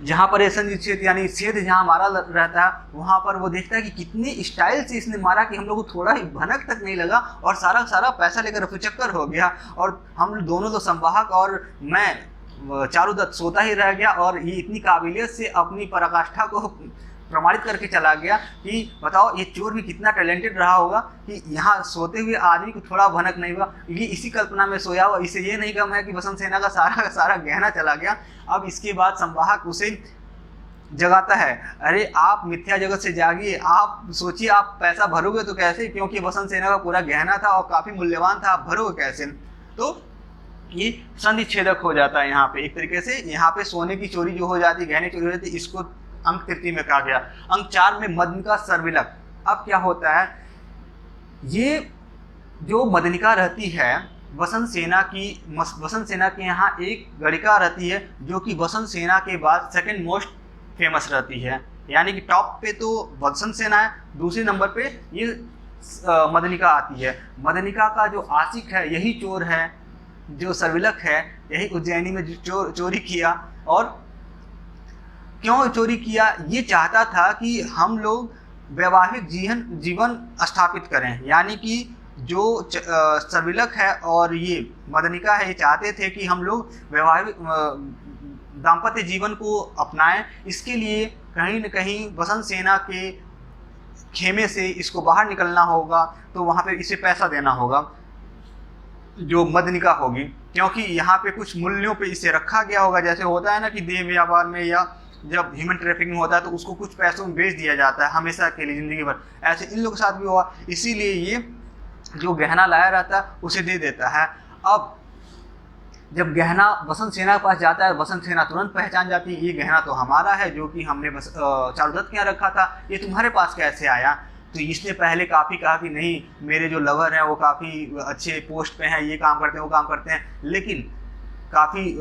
जहाँ पर ये संधि छेद यानी छेद जहाँ मारा रहता है, वहाँ पर वो देखता है कि कितने स्टाइल से इसने मारा कि हम लोग को थोड़ा ही भनक तक नहीं लगा और सारा पैसा लेकर रफूचक्कर हो गया। और हम दोनों तो संवाहक और मैं चारुदत्त सोता ही रह गया, और ये इतनी काबिलियत से अपनी पराकाष्ठा को प्रमाणित करके चला गया कि बताओ ये चोर भी कितना टैलेंटेड रहा होगा कि यहाँ सोते हुए आदमी को थोड़ा भनक नहीं हुआ, ये इसी कल्पना में सोया हुआ। इसे ये नहीं गम है कि बसंत सेना का सारा गहना चला गया। अब इसके बाद संवाहक उसे जगाता है, अरे आप मिथ्या जगत से जागिए, आप सोचिए आप पैसा भरोगे तो कैसे, क्योंकि बसंत सेना का पूरा गहना था और काफ़ी मूल्यवान था, आप भरोगे कैसे। तो ये संधि छेदक हो जाता है यहाँ पे एक तरीके से, यहाँ पे सोने की चोरी जो हो जाती, गहने चोरी हो जाती, इसको अंक तृतीय में कहा गया। अंक 4 में मदनिका सर्विलक। अब क्या होता है, ये जो मदनिका रहती है बसंत सेना के यहाँ एक गणिका रहती है जो कि बसंत सेना के बाद सेकंड मोस्ट फेमस रहती है, यानी कि टॉप पे तो बसंत सेना है, दूसरे नंबर पे ये मदनिका आती है। मदनिका का जो आशिक है यही चोर है, जो सर्विलक है, यही उज्जैनी में चोरी किया। और क्यों चोरी किया, ये चाहता था कि हम लोग वैवाहिक जीवन स्थापित करें, यानी कि जो सर्विलक है और ये मदनिका है, ये चाहते थे कि हम लोग वैवाहिक दाम्पत्य जीवन को अपनाएं। इसके लिए कहीं न कहीं बसंत सेना के खेमे से इसको बाहर निकलना होगा, तो वहाँ पे इसे पैसा देना होगा जो मदनिका होगी, क्योंकि यहाँ पे कुछ मूल्यों पे इसे रखा गया होगा। जैसे होता है ना कि देह व्यापार में या जब ह्यूमन ट्रैफिकिंग होता है तो उसको कुछ पैसों में बेच दिया जाता है हमेशा के लिए, जिंदगी भर। ऐसे इन लोगों के साथ भी हुआ, इसीलिए ये जो गहना लाया रहता है उसे दे देता है। अब जब गहना बसंत सेना के पास जाता है, बसंत सेना तुरंत पहचान जाती है, ये गहना तो हमारा है जो कि हमने चारुदत्त के यहाँ रखा था, ये तुम्हारे पास कैसे आया। तो इसने पहले काफ़ी कहा कि नहीं, मेरे जो लवर हैं वो काफ़ी अच्छे पोस्ट पे हैं, ये काम करते हैं वो काम करते हैं, लेकिन काफ़ी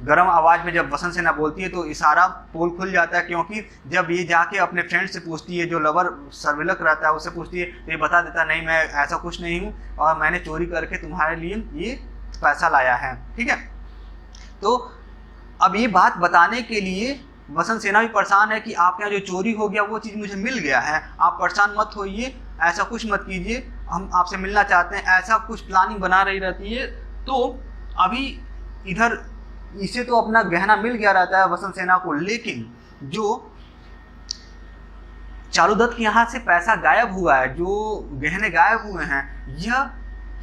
गर्म आवाज़ में जब बसंत सेना बोलती है तो इशारा पोल खुल जाता है, क्योंकि जब ये जाके अपने फ्रेंड से पूछती है, जो लवर सर्विलक रहता है उससे पूछती है, तो ये बता देता नहीं मैं ऐसा कुछ नहीं हूँ और मैंने चोरी करके तुम्हारे लिए ये पैसा लाया है। ठीक है, तो अब ये बात बताने के लिए वसंत सेना भी परेशान है कि आपके यहाँ जो चोरी हो गया वो चीज़ मुझे मिल गया है, आप परेशान मत होइए, ऐसा कुछ मत कीजिए, हम आपसे मिलना चाहते हैं, ऐसा कुछ प्लानिंग बना रही रहती है। तो अभी इधर इसे तो अपना गहना मिल गया रहता है वसंत सेना को, लेकिन जो चारुदत्त के यहाँ से पैसा गायब हुआ है, जो गहने गायब हुए हैं, यह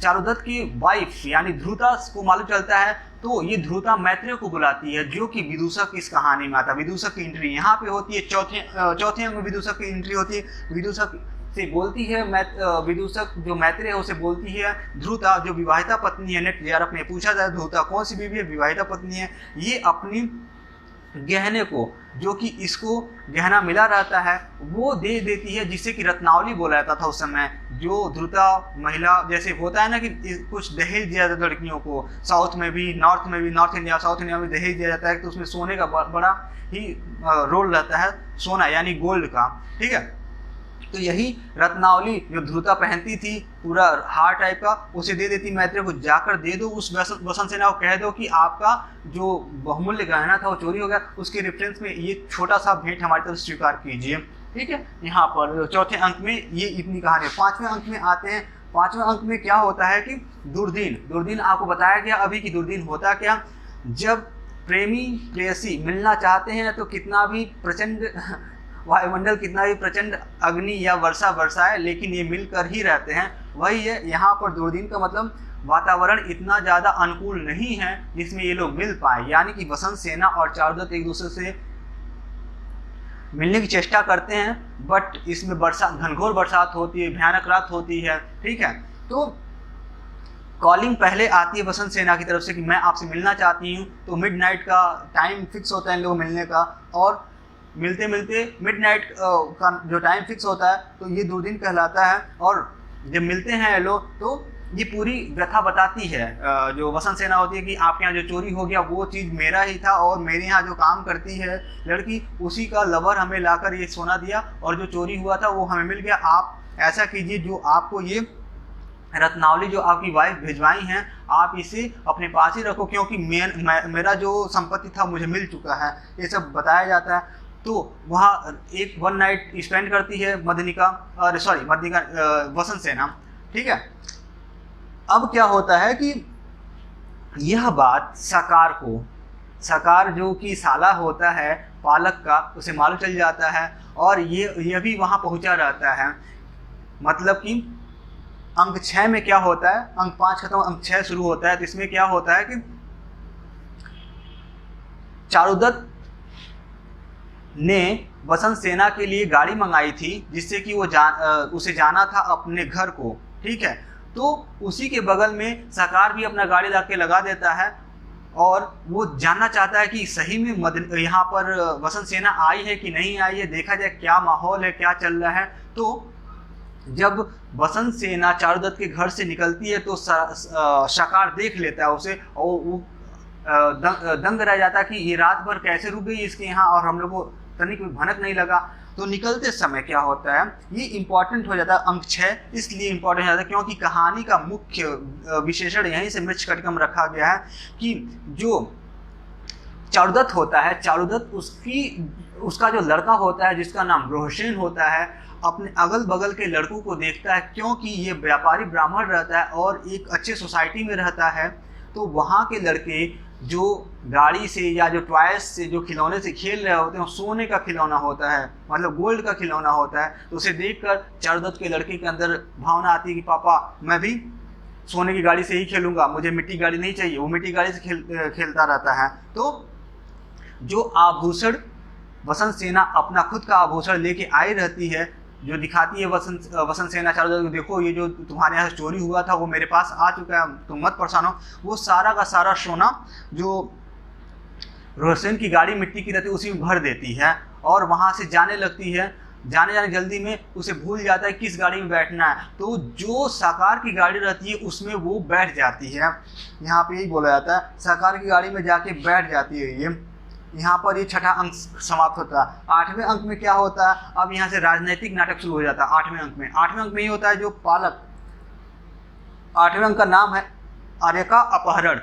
चारुदत्त की वाइफ यानी ध्रुता को मालूम चलता है। तो ये ध्रुता मैत्रेय को बुलाती है, जो कि विदूषक इस कहानी में आता है। विदूषक की एंट्री यहाँ पे होती है, चौथे अंक में विदूषक की एंट्री होती है। विदूषक से बोलती है विदूषक जो मैत्रेय है उसे बोलती है ध्रुता जो विवाहिता पत्नी है, नेट यार अपने पूछा जाए ध्रुता कौन सी बीवी है, विवाहिता पत्नी है, ये अपनी गहने को जो कि इसको गहना मिला रहता है वो दे देती है, जिसे कि रत्नावली बोला जाता था उस समय। जो ध्रुता महिला जैसे होता है ना कि कुछ दहेज दिया जाता है लड़कियों को, साउथ में भी, नॉर्थ में भी, नॉर्थ इंडिया साउथ इंडिया में दहेज दिया जाता है, तो उसमें सोने का बड़ा ही रोल रहता है, सोना यानी गोल्ड का, ठीक है। तो यही रत्नावली जो ध्रुता पहनती थी पूरा हार टाइप का, उसे दे देती मैत्रेय को, जाकर दे दो उस वसंत सेना को, कह दो कि आपका जो बहुमूल्य गहना था वो चोरी हो गया, उसके रेफरेंस में ये छोटा सा भेंट हमारी तरफ स्वीकार कीजिए, ठीक है। यहाँ पर चौथे अंक में ये इतनी कहानी है। पांचवें अंक में आते हैं। पांचवें अंक में क्या होता है कि दुर्दिन आपको बताया गया अभी कि दुर्दिन होता क्या, जब प्रेमी प्रेयसी मिलना चाहते हैं तो कितना भी प्रचंड वायुमंडल, कितना भी प्रचंड अग्नि या वर्षा बरसाए, लेकिन ये मिलकर ही रहते हैं। वही है यहाँ पर दुर्दिन का मतलब वातावरण इतना ज़्यादा अनुकूल नहीं है जिसमें ये लोग मिल पाए, यानी कि वसंत सेना और चारुदत्त एक दूसरे से मिलने की चेष्टा करते हैं, बट इसमें घनघोर बरसात होती है, भयानक रात होती है, ठीक है। तो कॉलिंग पहले आती है वसंत सेना की तरफ से कि मैं आपसे मिलना चाहती हूँ, तो मिडनाइट का टाइम फिक्स होता है इन लोगों मिलने का, और मिलते मिलते मिडनाइट का जो टाइम फिक्स होता है तो ये दुर्दिन कहलाता है। और जब मिलते हैं ये लोग तो ये पूरी व्यथा बताती है जो वसंत सेना होती है कि आपके यहाँ जो चोरी हो गया वो चीज़ मेरा ही था, और मेरे यहाँ जो काम करती है लड़की उसी का लवर हमें लाकर ये सोना दिया, और जो चोरी हुआ था वो हमें मिल गया। आप ऐसा कीजिए, जो आपको ये रत्नावली जो आपकी वाइफ भिजवाई हैं आप इसे अपने पास ही रखो, क्योंकि मेरा जो संपत्ति था मुझे मिल चुका है, ये सब बताया जाता है। तो वहाँ एक वन नाइट स्पेंड करती है मदनिका वसंत सेना, ठीक है। अब क्या होता है कि यह बात सकार जो कि साला होता है पालक का, उसे मालूम चल जाता है, और ये भी वहाँ पहुँचा रहता है। मतलब कि अंक 6 में क्या होता है, अंक 5 खत्म अंक 6 शुरू होता है, तो इसमें क्या होता है कि चारुदत्त ने वसंत सेना के लिए गाड़ी मंगाई थी, जिससे कि वो उसे जाना था अपने घर को, ठीक है। तो उसी के बगल में सकार भी अपना गाड़ी लाके लगा देता है, और वो जानना चाहता है कि सही में यहाँ पर वसंत सेना आई है कि नहीं आई है, देखा जाए क्या माहौल है, क्या चल रहा है। तो जब वसंत सेना चारुदत्त के घर से निकलती है तो सकार देख लेता है उसे, और वो दंग रह जाता है कि ये रात भर कैसे रुक गई इसके यहाँ, और हम लोग को तनिक भी भनक नहीं लगा। तो निकलते समय क्या होता है, ये इंपॉर्टेंट हो जाता है अंक 6, इसलिए इंपॉर्टेंट हो जाता है क्योंकि कहानी का मुख्य विशेषण यहीं से मृच्छकटिकम रखा गया है कि जो चारुदत्त होता है, चारुदत्त उसका जो लड़का होता है जिसका नाम रोहसेन होता है, अपने अगल बगल के लड़कों को देखता है, क्योंकि ये व्यापारी ब्राह्मण रहता है और एक अच्छे सोसाइटी में रहता है। तो वहाँ के लड़के जो गाड़ी से या जो टॉयज से, जो खिलौने से खेल रहे होते हैं, सोने का खिलौना होता है, मतलब गोल्ड का खिलौना होता है। तो उसे देखकर चारुदत्त के लड़के के अंदर भावना आती है कि पापा मैं भी सोने की गाड़ी से ही खेलूंगा, मुझे मिट्टी गाड़ी नहीं चाहिए। वो मिट्टी गाड़ी से खेलता रहता है। तो जो आभूषण वसंत सेना अपना खुद का आभूषण लेके आई रहती है, जो दिखाती है वसंत सेना चारुदत्त को, देखो ये जो तुम्हारे यहाँ चोरी हुआ था वो मेरे पास आ चुका है, तुम मत परेशान हो। वो सारा का सारा सोना जो रोहसेन की गाड़ी मिट्टी की रहती है उसी में भर देती है, और वहाँ से जाने लगती है। जाने जल्दी में उसे भूल जाता है किस गाड़ी में बैठना है, तो जो साकार की गाड़ी रहती है उसमें वो बैठ जाती है। यहाँ पे यही बोला जाता है, साकार की गाड़ी में जाके बैठ जाती है ये। यहाँ पर ये छठा अंक समाप्त होता है। 8वें अंक में क्या होता है, अब यहाँ से राजनीतिक नाटक शुरू हो जाता है। 8वें अंक में ये होता है जो पालक, 8वें अंक का नाम है आर्य का अपहरण।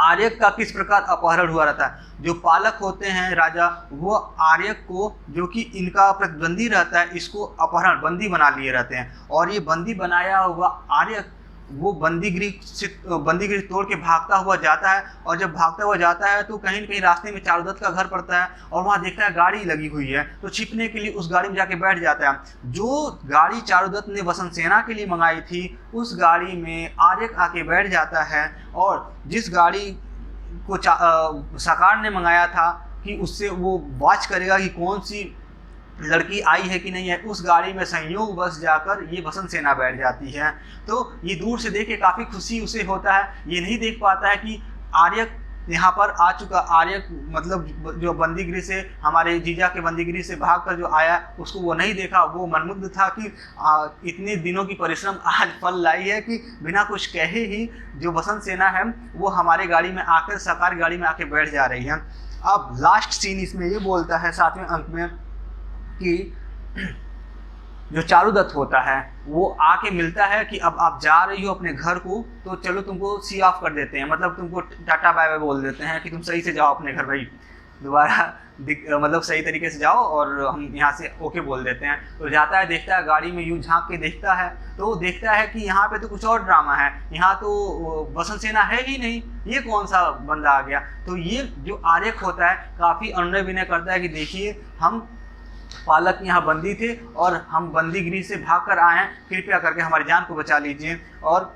आर्यक का किस प्रकार अपहरण हुआ रहता है। जो पालक होते हैं राजा, वो आर्यक को, जो कि इनका प्रतिद्वंदी रहता है, इसको अपहरण बंदी बना लिए रहते हैं। और ये बंदी बनाया हुआ आर्यक वो बंदीगृह तोड़ के भागता हुआ जाता है। और जब भागता हुआ जाता है तो कहीं न कहीं रास्ते में चारुदत्त का घर पड़ता है और वहाँ देखता है गाड़ी लगी हुई है, तो छिपने के लिए उस गाड़ी में जाके बैठ जाता है। जो गाड़ी चारुदत्त ने वसंत सेना के लिए मंगाई थी, उस गाड़ी में आर्यक आके बैठ जाता है। और जिस गाड़ी को साकार ने मंगाया था कि उससे वो वॉच करेगा कि कौन सी लड़की आई है कि नहीं है, उस गाड़ी में संयोग बस जाकर ये वसंत सेना बैठ जाती है। तो ये दूर से देख के काफ़ी खुशी उसे होता है। ये नहीं देख पाता है कि आर्यक यहाँ पर आ चुका। आर्यक मतलब जो बंदीगृह से, हमारे जीजा के बंदीगृह से भागकर जो आया, उसको वो नहीं देखा। वो मनमुग्ध था कि इतने दिनों की परिश्रम आज फल लाई है कि बिना कुछ कहे ही जो वसंत सेना है वो हमारे गाड़ी में आकर, साकार गाड़ी में आके बैठ जा रही है। अब लास्ट सीन इसमें ये बोलता है 7वें अंक में कि जो चारुदत्त होता है वो आके मिलता है कि अब आप जा रही हो अपने घर को, तो चलो तुमको सी ऑफ कर देते हैं, मतलब तुमको टाटा बाय बाय बोल देते हैं कि तुम सही से जाओ अपने घर भाई, दोबारा मतलब सही तरीके से जाओ और हम यहाँ से ओके बोल देते हैं। तो जाता है, देखता है गाड़ी में, यूँ झांक के देखता है तो देखता है कि यहाँ पे तो कुछ और ड्रामा है, यहाँ तो वसंत सेना है ही नहीं, ये कौन सा बंदा आ गया। तो ये जो आर्यक होता है काफ़ी अनुनय विनय करता है कि देखिए हम पालक यहाँ बंदी थे और हम बंदीगृह से भाग कर आए हैं, कृपया करके हमारी जान को बचा लीजिए। और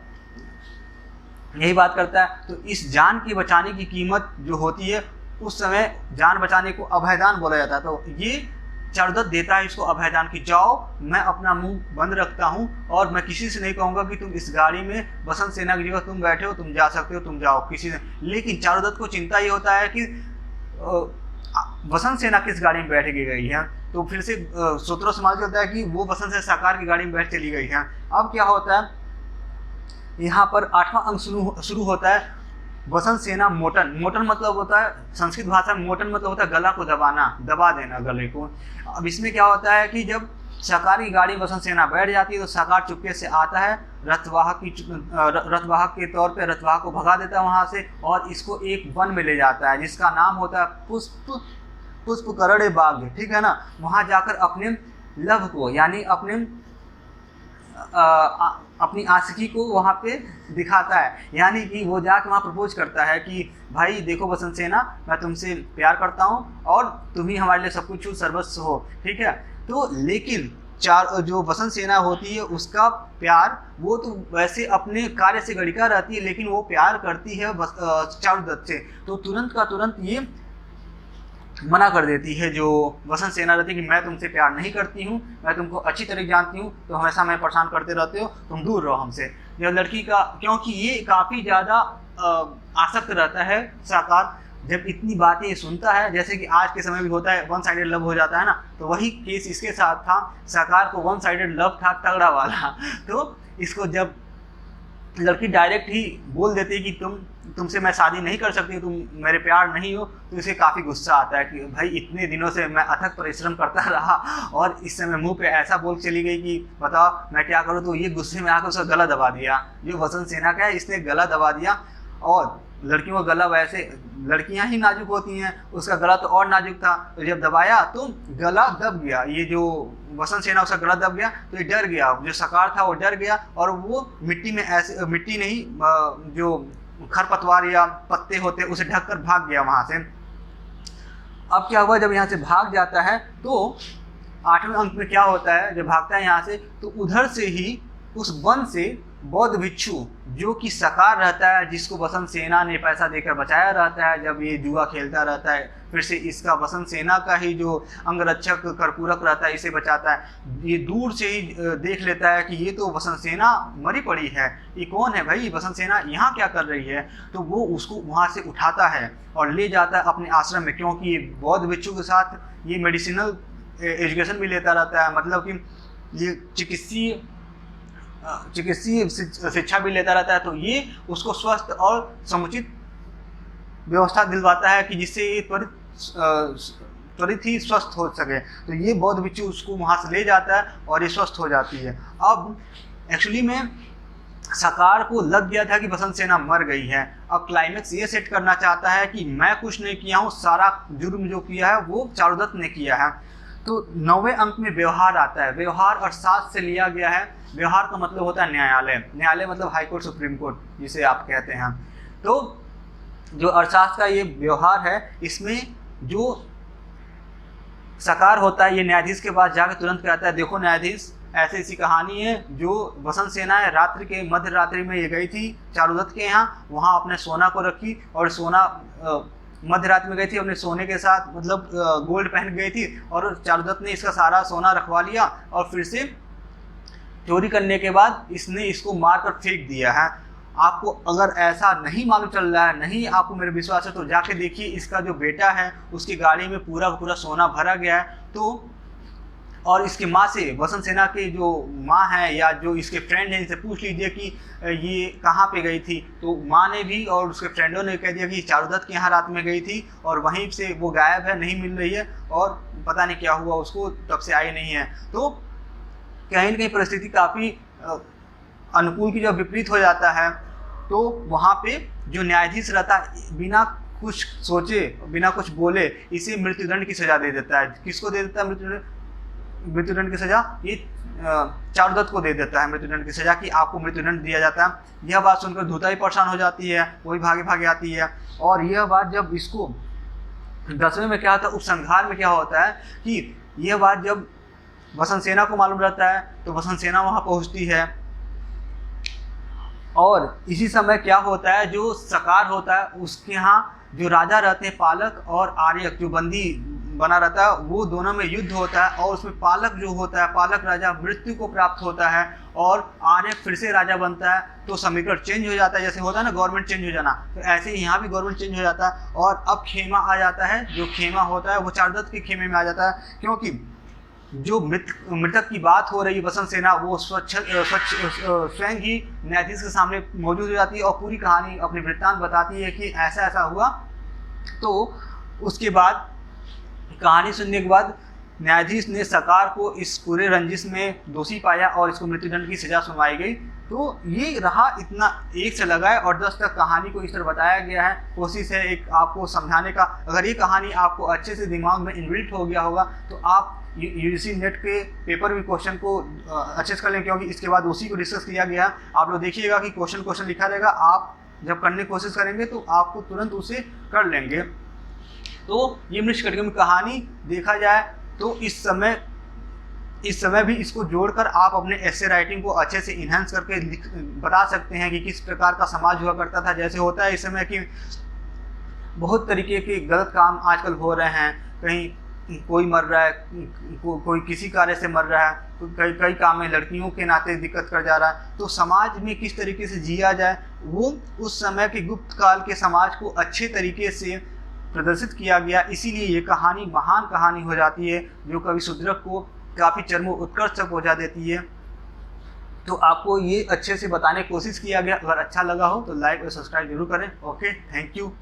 यही बात करता है। तो इस जान की बचाने की कीमत जो होती है, उस समय जान बचाने को अभयदान बोला जाता है। तो ये चारुदत्त देता है इसको अभयदान की, जाओ मैं अपना मुंह बंद रखता हूँ और मैं किसी से नहीं कहूँगा कि तुम इस गाड़ी में वसंत सेना की जगह तुम बैठे हो, तुम जा सकते हो, तुम जाओ किसी से। लेकिन चारुदत्त को चिंता ये होता है कि वसंत सेना किस गाड़ी में बैठ गई है। तो फिर से सूत्रों से मालूम चलता है कि वो वसंत सेना साकार की गाड़ी में बैठ चली गई है। अब क्या होता है, यहाँ पर 8वां अंक शुरू होता है। वसंत सेना मोटन, मोटन मतलब होता है संस्कृत भाषा में, मोटन मतलब होता है गला को दबाना, दबा देना गले को। अब इसमें क्या होता है कि जब साकार की गाड़ी वसंत सेना बैठ जाती है तो साकार चुपके से आता है, रथवाहक के तौर पे रथवाहक को भगा देता है वहाँ से और इसको एक वन में ले जाता है जिसका नाम होता है पुष्पकरणे बाग, ठीक है ना। वहाँ जाकर अपने लव को, यानी अपनी आशिकी को वहाँ पे दिखाता है, यानी कि वो जाकर वहाँ प्रपोज करता है कि भाई देखो वसंत सेना, मैं तुमसे प्यार करता हूँ और तुम ही हमारे लिए सब कुछ सर्वस्व हो, ठीक है। तो लेकिन जो वसंत सेना होती है उसका प्यार, वो तो वैसे अपने कार्य से गड़िका रहती है, लेकिन वो प्यार करती है चारुदत्त से। तो तुरंत का तुरंत ये मना कर देती है जो वसंत सेना रहती है कि मैं तुमसे प्यार नहीं करती हूँ, मैं तुमको अच्छी तरह जानती हूँ, तो हमेशा मैं परेशान करते रहते हो, तुम दूर रहो हमसे। यह लड़की का, क्योंकि ये काफ़ी ज़्यादा आसक्त रहता है साकार, जब इतनी बातें सुनता है, जैसे कि आज के समय भी होता है, वन साइडेड लव हो जाता है ना, तो वही केस इसके साथ था। साकार को वन साइडेड लव था, तगड़ा वाला। तो इसको जब लड़की डायरेक्ट ही बोल देती है कि तुमसे मैं शादी नहीं कर सकती, तुम मेरे प्यार नहीं हो, तो इसे काफ़ी गुस्सा आता है कि भाई इतने दिनों से मैं अथक परिश्रम करता रहा और इस समय मुंह पे ऐसा बोल चली गई कि बताओ मैं क्या करूँ। तो ये गुस्से में आकर उसका गला दबा दिया। जो वसंत सेना का है इसने गला दबा दिया। और लड़कियों का गला, वैसे लड़कियां ही नाजुक होती हैं, उसका गला तो और नाजुक था। तो जब दबाया तो गला दब गया, ये जो वसंत सेना उसका गला दब गया, तो ये डर गया, जो साकार था वो डर गया और वो मिट्टी में, ऐसे मिट्टी नहीं, जो खरपतवार या पत्ते होते उसे ढककर भाग गया वहाँ से। अब क्या हुआ, जब यहाँ से भाग जाता है तो 8वें अंक में क्या होता है, जब भागता है यहाँ से तो उधर से ही उस वन से बौद्ध भिक्षु जो कि साकार रहता है, जिसको वसंत सेना ने पैसा देकर बचाया रहता है जब ये जुआ खेलता रहता है, फिर से इसका वसंत सेना का ही जो अंगरक्षक कर्पूरक रहता है इसे बचाता है। ये दूर से ही देख लेता है कि ये तो वसंत सेना मरी पड़ी है, ये कौन है भाई, वसंत सेना यहाँ क्या कर रही है। तो वो उसको वहाँ से उठाता है और ले जाता है अपने आश्रम में, क्योंकि ये बौद्ध भिक्षु के साथ ये मेडिसिनल एजुकेशन भी लेता रहता है, मतलब कि ये चिकित्सीय शिक्षा भी लेता रहता है। तो ये उसको स्वस्थ और समुचित व्यवस्था दिलवाता है कि जिससे ये त्वरित ही स्वस्थ हो सके। तो ये बौद्ध भिक्षु उसको वहाँ से ले जाता है और ये स्वस्थ हो जाती है। अब एक्चुअली में सकार को लग गया था कि बसंत सेना मर गई है। अब क्लाइमेक्स ये सेट करना चाहता है कि मैं कुछ नहीं किया हूँ, सारा जुर्म जो किया है वो चारुदत्त ने किया है। तो 9वें अंक में व्यवहार आता है। व्यवहार अर्थशास्त्र से लिया गया है। व्यवहार का मतलब होता है न्यायालय। न्यायालय मतलब हाई कोर्ट, सुप्रीम कोर्ट जिसे आप कहते हैं। तो जो अर्थशास्त्र का ये व्यवहार है, इसमें जो सकार होता है ये न्यायाधीश के पास जाकर तुरंत कहता है, देखो न्यायाधीश, ऐसी ऐसी कहानी है, जो बसंत सेना है रात्रि के मध्य रात्रि में ये गई थी चारुदत्त के यहाँ, वहाँ अपने सोना को रखी और सोना मध्य रात्रि में गई थी, अपने सोने के साथ मतलब गोल्ड पहन गई थी, और चारुदत्त ने इसका सारा सोना रखवा लिया और फिर से चोरी करने के बाद इसने इसको मारकर फेंक दिया है। आपको अगर ऐसा नहीं मालूम चल रहा है, नहीं आपको मेरे विश्वास है, तो जाके देखिए इसका जो बेटा है उसकी गाड़ी में पूरा पूरा सोना भरा गया है। तो और इसकी माँ से, बसंत सेना की जो माँ है या जो इसके फ्रेंड हैं, इनसे पूछ लीजिए कि ये कहाँ पे गई थी। तो माँ ने भी और उसके फ्रेंडों ने कह दिया कि चारुदत्त के यहाँ रात में गई थी और वहीं से वो गायब है, नहीं मिल रही है और पता नहीं क्या हुआ उसको, तब से आई नहीं है। तो कहीं न कहीं परिस्थिति काफ़ी अनुकूल की जब विपरीत हो जाता है, तो वहाँ पे जो न्यायाधीश रहता है बिना कुछ सोचे, बिना कुछ बोले इसे मृत्युदंड की सज़ा दे देता है। किसको दे देता है मृत्युदंड की सज़ा? ये चारुदत्त को दे देता है मृत्युदंड की सज़ा, कि आपको मृत्युदंड दिया जाता है। यह बात सुनकर धूता ही परेशान हो जाती है, वही भागे भागे आती है। और यह बात जब इसको 10वें में क्या होता है, उपसंहार में क्या होता है कि यह बात जब बसंत सेना को मालूम रहता है तो बसंत सेना वहाँ पहुँचती है। और इसी समय क्या होता है, जो सकार होता है उसके यहाँ जो राजा रहते हैं पालक और आर्यक जो बंदी बना रहता है, वो दोनों में युद्ध होता है और उसमें पालक जो होता है, पालक राजा मृत्यु को प्राप्त होता है और आर्यक फिर से राजा बनता है। तो समीकरण चेंज हो जाता है, जैसे होता है ना गवर्नमेंट चेंज हो जाना, तो ऐसे ही यहाँ भी गवर्नमेंट चेंज हो जाता है। और अब खेमा आ जाता है, जो खेमा होता है वो चारुदत्त के खेमे में आ जाता है, क्योंकि जो मृतक की बात हो रही है बसंत सेना, वो स्वयं ही न्यायाधीश के सामने मौजूद हो जाती है और पूरी कहानी अपनी वृत्तांत बताती है कि ऐसा ऐसा हुआ। तो उसके बाद कहानी सुनने के बाद न्यायाधीश ने सकार को इस पूरे रंजिश में दोषी पाया और इसको मृत्युदंड की सजा सुनाई गई। तो ये रहा, इतना 1 से लगाए और 10 तक कहानी को इस तरह बताया गया है। कोशिश है एक आपको समझाने का। अगर ये कहानी आपको अच्छे से दिमाग में इनबिल्ट हो गया होगा तो आप यूजीसी नेट के पेपर में क्वेश्चन को अच्छे से कर लें, क्योंकि इसके बाद उसी को डिस्कस किया गया। आप लोग देखिएगा कि क्वेश्चन लिखा रहेगा, आप जब करने की कोशिश करेंगे तो आपको तुरंत उसे कर लेंगे। तो ये मृच्छकटिकम की कहानी देखा जाए तो इस समय भी इसको जोड़कर आप अपने एसे राइटिंग को अच्छे से इन्हांस करके बता सकते हैं कि किस प्रकार का समाज हुआ करता था। जैसे होता है इस समय कि बहुत तरीके के गलत काम आजकल हो रहे हैं, कहीं कोई मर रहा है, कोई किसी कार्य से मर रहा है, कई काम में लड़कियों के नाते दिक्कत कर जा रहा है। तो समाज में किस तरीके से जिया जाए, वो उस समय के गुप्त काल के समाज को अच्छे तरीके से प्रदर्शित किया गया। इसीलिए ये कहानी महान कहानी हो जाती है, जो कवि शुद्रक को काफ़ी चरमो उत्कर्ष तक पहुँचा देती है। तो आपको ये अच्छे से बताने की कोशिश किया गया। अगर अच्छा लगा हो तो लाइक और सब्सक्राइब जरूर करें। Okay, thank you.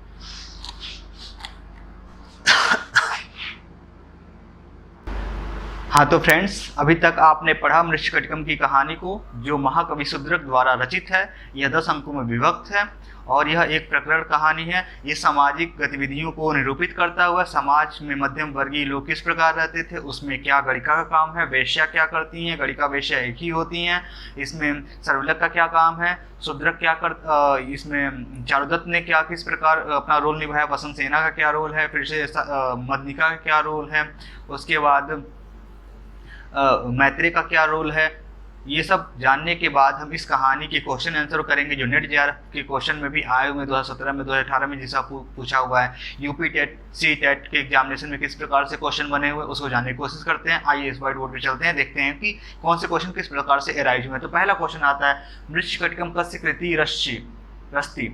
हाँ तो फ्रेंड्स, अभी तक आपने पढ़ा मृच्छकटिकम की कहानी को, जो महाकवि शुद्रक द्वारा रचित है। यह 10 अंकों में विभक्त है और यह एक प्रकरण कहानी है। ये सामाजिक गतिविधियों को निरूपित करता हुआ समाज में मध्यम वर्गीय लोग किस प्रकार रहते थे, उसमें क्या गणिका का काम है, वेश्या क्या करती हैं, गणिका वेश्या एक ही होती हैं, इसमें सर्वलक का क्या काम है, शुद्रक क्या इसमें चारुदत्त ने क्या किस प्रकार अपना रोल निभाया, बसंत सेना का क्या रोल है, फिर से मदनिका का क्या रोल है, उसके बाद मैत्रेय का क्या रोल है। ये सब जानने के बाद हम इस कहानी के क्वेश्चन आंसर करेंगे, जो नेट जेआरएफ के क्वेश्चन में भी आए हुए 2017 में 2018 में जिसका पूछा हुआ है। यूपी टेट सी टेट के एग्जामिनेशन में किस प्रकार से क्वेश्चन बने हुए उसको जानने की कोशिश करते हैं। आइए इस व्हाइट बोर्ड पे चलते हैं, देखते हैं कि कौन से क्वेश्चन किस प्रकार से एराइज हुए। तो पहला क्वेश्चन आता है, मृच्छकटिकम कस्य कृति रस्ति।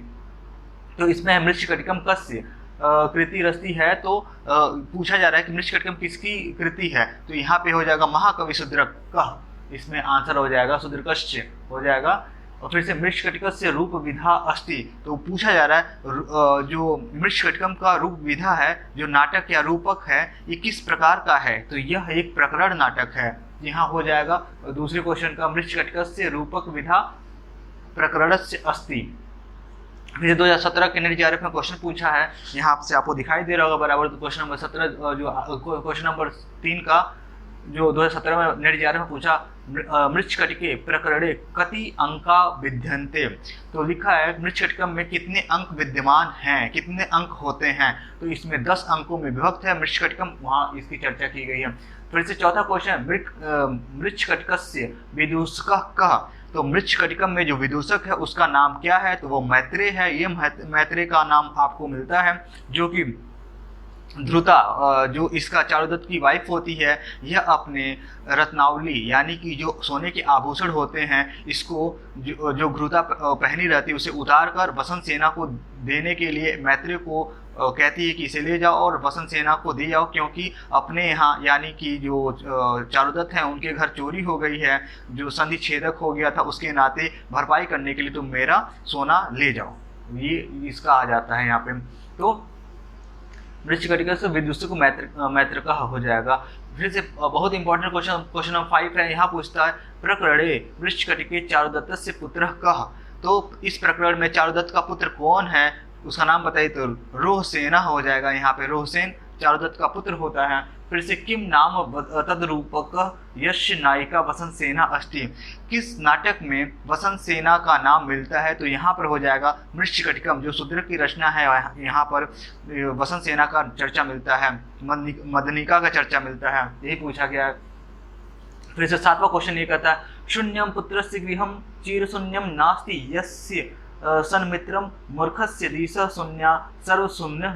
तो इसमें है मृच्छकटिकम कस्य कृति रस्ति है। तो पूछा जा रहा है कि मृच्छकटिकम किसकी कृति है। तो यहाँ पे हो जाएगा महाकवि शुद्रक का, इसमें आंसर हो जाएगा शुद्रकस्य हो जाएगा। और फिर से मृच्छकटिकस्य रूप विधा अस्ति। तो पूछा जा रहा है जो मृच्छकटिकम का रूप विधा है, जो नाटक या रूपक है, ये किस प्रकार का है। तो यह एक प्रकरण नाटक है। यहाँ हो जाएगा दूसरे क्वेश्चन का, मृच्छकटिकस्य रूपक विधा प्रकरणस्य अस्ति। फिर 2017 के नेट जीआरएफ में क्वेश्चन पूछा है, यहाँ आपसे आपको दिखाई दे रहा होगा बराबर, तो क्वेश्चन नंबर 17 जो क्वेश्चन नंबर 3 का जो 2017 में नेट जीआरएफ में पूछा, मृच्छकटिके प्रकरणे कति अंका विद्यन्ते। तो लिखा है मृच्छकटिकम में कितने अंक विद्यमान हैं, कितने अंक होते हैं। तो इसमें 10 अंकों में विभक्त है मृच्छकटिकम, वहाँ इसकी चर्चा की गई है। फिर से चौथा क्वेश्चन, मृच्छकटिकस्य विदूषकः कः। तो मृच्छकटिकम में जो विदूषक है उसका नाम क्या है, तो वो मैत्रेय है। ये मैत्रेय का नाम आपको मिलता है, जो कि ध्रुता जो इसका चारुदत्त की वाइफ होती है, यह अपने रत्नावली यानी कि जो सोने के आभूषण होते हैं इसको जो घृता पहनी रहती है उसे उतार कर वसंत सेना को देने के लिए मैत्रेय को कहती है कि इसे ले जाओ और वसंत सेना को दे जाओ, क्योंकि अपने यहाँ यानी कि जो चारुदत्त हैं उनके घर चोरी हो गई है, जो संधि छेदक हो गया था, उसके नाते भरपाई करने के लिए तुम मेरा सोना ले जाओ। ये इसका आ जाता है यहाँ पे। तो मृच्छकटिका से विदूषक मैत्र का हो जाएगा। फिर से बहुत इंपॉर्टेंट क्वेश्चन नंबर 5 है, यहाँ पूछता है प्रकरणे मृच्छकटिके चारुदत्तस्य पुत्रः कः। तो इस प्रकरण में चारुदत्त का पुत्र कौन है, उसका नाम बताइए। तो रोहसेना हो जाएगा, यहाँ पे रोहसेन चारुदत्त का पुत्र होता है। फिर से किम नाम तद्रूपक यश नायिका वसंत सेना अस्ति। किस नाटक में वसंत सेना का नाम मिलता है, तो यहाँ पर हो जाएगा मृच्छकटिकम, जो शूद्रक की रचना है, यहाँ पर वसंत सेना का चर्चा मिलता है, मदनिका का चर्चा मिलता है, यही पूछा गया है। फिर से 7वां क्वेश्चन ये कहता है, शून्यम पुत्रस्य गृहम चिरशून्यम नास्ति यस्य सन्मित्रम मूर्खस्य दिशा शून्या सर्वशून्य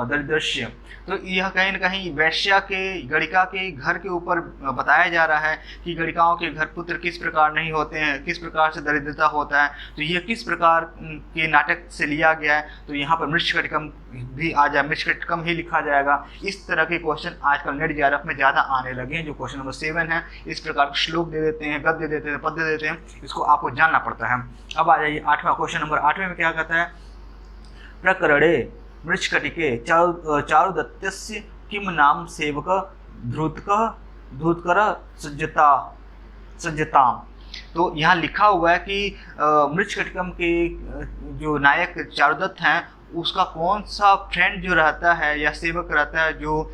दरिद्रस्य। तो यह कहीं न कहीं वैश्या के गणिका के घर के ऊपर बताया जा रहा है कि गणिकाओं के घर पुत्र किस प्रकार नहीं होते हैं, किस प्रकार से दरिद्रता होता है। तो यह किस प्रकार के नाटक से लिया गया है, तो यहाँ पर मृच्छकटिकम भी आ जाए, मृच्छकटिकम ही लिखा जाएगा। इस तरह के क्वेश्चन आजकल नेट जीआरएफ में ज़्यादा आने लगे हैं। जो क्वेश्चन नंबर 7 है, इस प्रकार श्लोक दे देते हैं, गद्य दे देते हैं, पद्य दे देते हैं, इसको आपको जानना पड़ता है। अब आ जाइए 8वां क्वेश्चन नंबर 8वें में क्या कहता है, प्रकरणे मृच्छकटिके चारुदत्तस्य किम नाम सेवक धृतकर सज्जताम। तो यहाँ लिखा हुआ है कि मृच्छकटिकम के जो नायक चारुदत्त हैं उसका कौन सा फ्रेंड जो रहता है या सेवक रहता है जो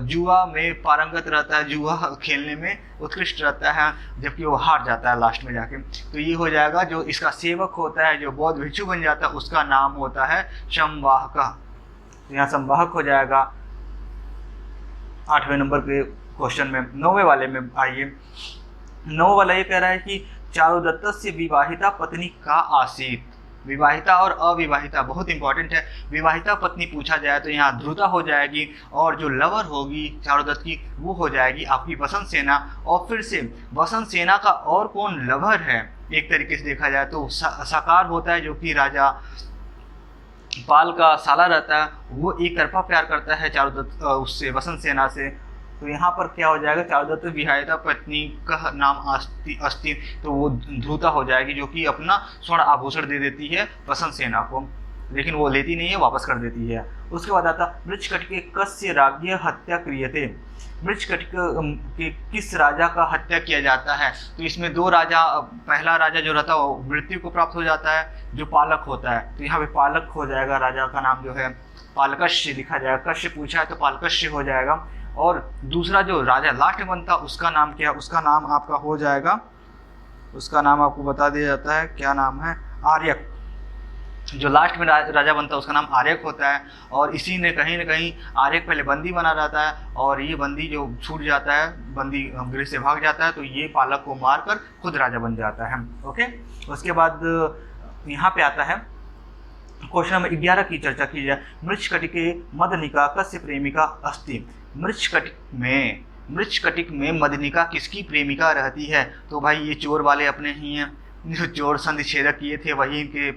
जुआ में पारंगत रहता है, जुआ खेलने में उत्कृष्ट रहता है, जबकि वो हार जाता है लास्ट में जाके। तो ये हो जाएगा जो इसका सेवक होता है, जो बौद्ध भिक्षु बन जाता है, उसका नाम होता है संवाहक। तो यहाँ संवाहक हो जाएगा 8वें नंबर के क्वेश्चन में। 9वें वाले में आइए, 9 वाला ये कह रहा है कि चारुदत्तस्य विवाहिता पत्नी का आसीत। विवाहिता और अविवाहिता बहुत इंपॉर्टेंट है। विवाहिता पत्नी पूछा जाए तो यहाँ ध्रुता हो जाएगी, और जो लवर होगी चारुदत्त की वो हो जाएगी आपकी वसंत सेना। और फिर से वसंत सेना का और कौन लवर है, एक तरीके से देखा जाए तो साकार होता है, जो कि राजा पाल का साला रहता है, वो एक तरफा प्यार करता है चारुदत्त उससे, वसंत सेना से। तो यहाँ पर क्या हो जाएगा, चारुदत्त विवाहिता पत्नी का नाम अस्ति, तो वो ध्रुता हो जाएगी, जो कि अपना स्वर्ण आभूषण दे देती है वसंत सेना को, लेकिन वो लेती नहीं है, वापस कर देती है। उसके बाद आता मृच्छकटिके कस्य राज्ञ हत्या क्रियते। मृच्छकटिक के किस राजा का हत्या किया जाता है, तो इसमें 2 राजा, पहला राजा जो रहता है वो मृत्यु को प्राप्त हो जाता है, जो पालक होता है। तो यहाँ पे पालक हो जाएगा, राजा का नाम जो है पालकस्य लिखा जाएगा, कश्य पूछा है तो पालकस्य हो जाएगा। और दूसरा जो राजा लास्ट में बनता उसका नाम क्या, उसका नाम आपका हो जाएगा, उसका नाम आपको बता दिया जाता है, क्या नाम है, आर्यक। जो लास्ट में राजा बनता है उसका नाम आर्यक होता है। और इसी ने कहीं ना कहीं आर्यक पहले बंदी बना रहता है, और ये बंदी जो छूट जाता है, बंदी गृह से भाग जाता है, तो ये पालक को मारकर खुद राजा बन जाता है। ओके, उसके बाद यहाँ पे आता है क्वेश्चन नंबर 11 की चर्चा की जाए। मृच्छकटिके मदनिका कस्य प्रेमिका अस्ति। मृच्छकटिक में मदनिका किसकी प्रेमिका रहती है, तो भाई ये चोर वाले अपने ही हैं, जो चोर संधि छेदक किए थे वही इनके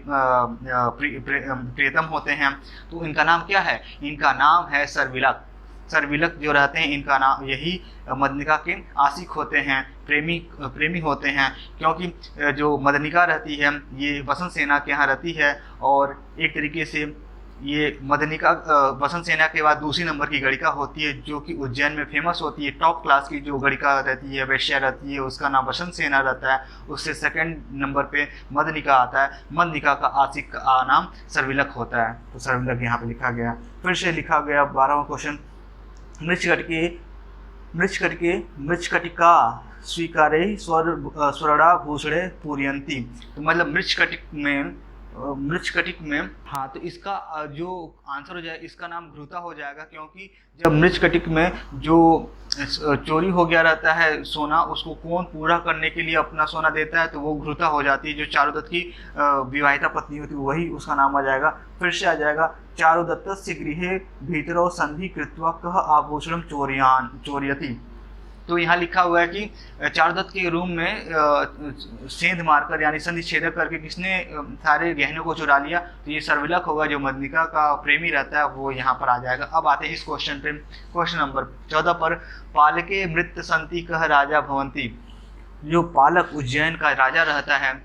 प्रियतम होते हैं। तो इनका नाम क्या है, इनका नाम है सर्विलक। सर्विलक जो रहते हैं इनका नाम, यही मदनिका के आशिक होते हैं, प्रेमी होते हैं, क्योंकि जो मदनिका रहती है ये वसंत सेना के यहाँ रहती है, और एक तरीके से ये मदनिका वसंत सेना के बाद दूसरी नंबर की गणिका होती है, जो कि उज्जैन में फेमस होती है। टॉप क्लास की जो गणिका रहती है, वेश्या रहती है, उसका नाम वसंत सेना रहता है। उससे सेकंड नंबर पे मदनिका आता है। मदनिका का आशिक का नाम सर्विलक होता है, तो सर्विलक यहाँ पे लिखा गया। फिर से लिखा गया 12वां क्वेश्चन, मृच्छकटिका स्वीकारे स्वरड़ा भूषणे पूरयंती। तो मतलब मृच्छकटिक में हाँ, तो इसका जो आंसर हो जाए इसका नाम घृता हो जाएगा, क्योंकि जब मृच्छकटिक में जो चोरी हो गया रहता है सोना, उसको कौन पूरा करने के लिए अपना सोना देता है, तो वो घृता हो जाती है। जो चारुदत्त की विवाहिता पत्नी होती है वही उसका नाम आ जाएगा। फिर से आ जाएगा चारुदत्तस्य गृहे भीतरो संधि कृत्वा कः आभूषणम चोरयति। तो यहाँ लिखा हुआ है कि चारुदत्त के रूम में सेंध मारकर यानी संधि छेदक करके किसने सारे गहनों को चुरा लिया, तो ये सर्विलक होगा, जो मदनिका का प्रेमी रहता है वो यहाँ पर आ जाएगा। अब आते हैं इस क्वेश्चन पे, क्वेश्चन नंबर 14 पर। पालके मृत संति कह राजा भवंती। जो पालक उज्जैन का राजा रहता है,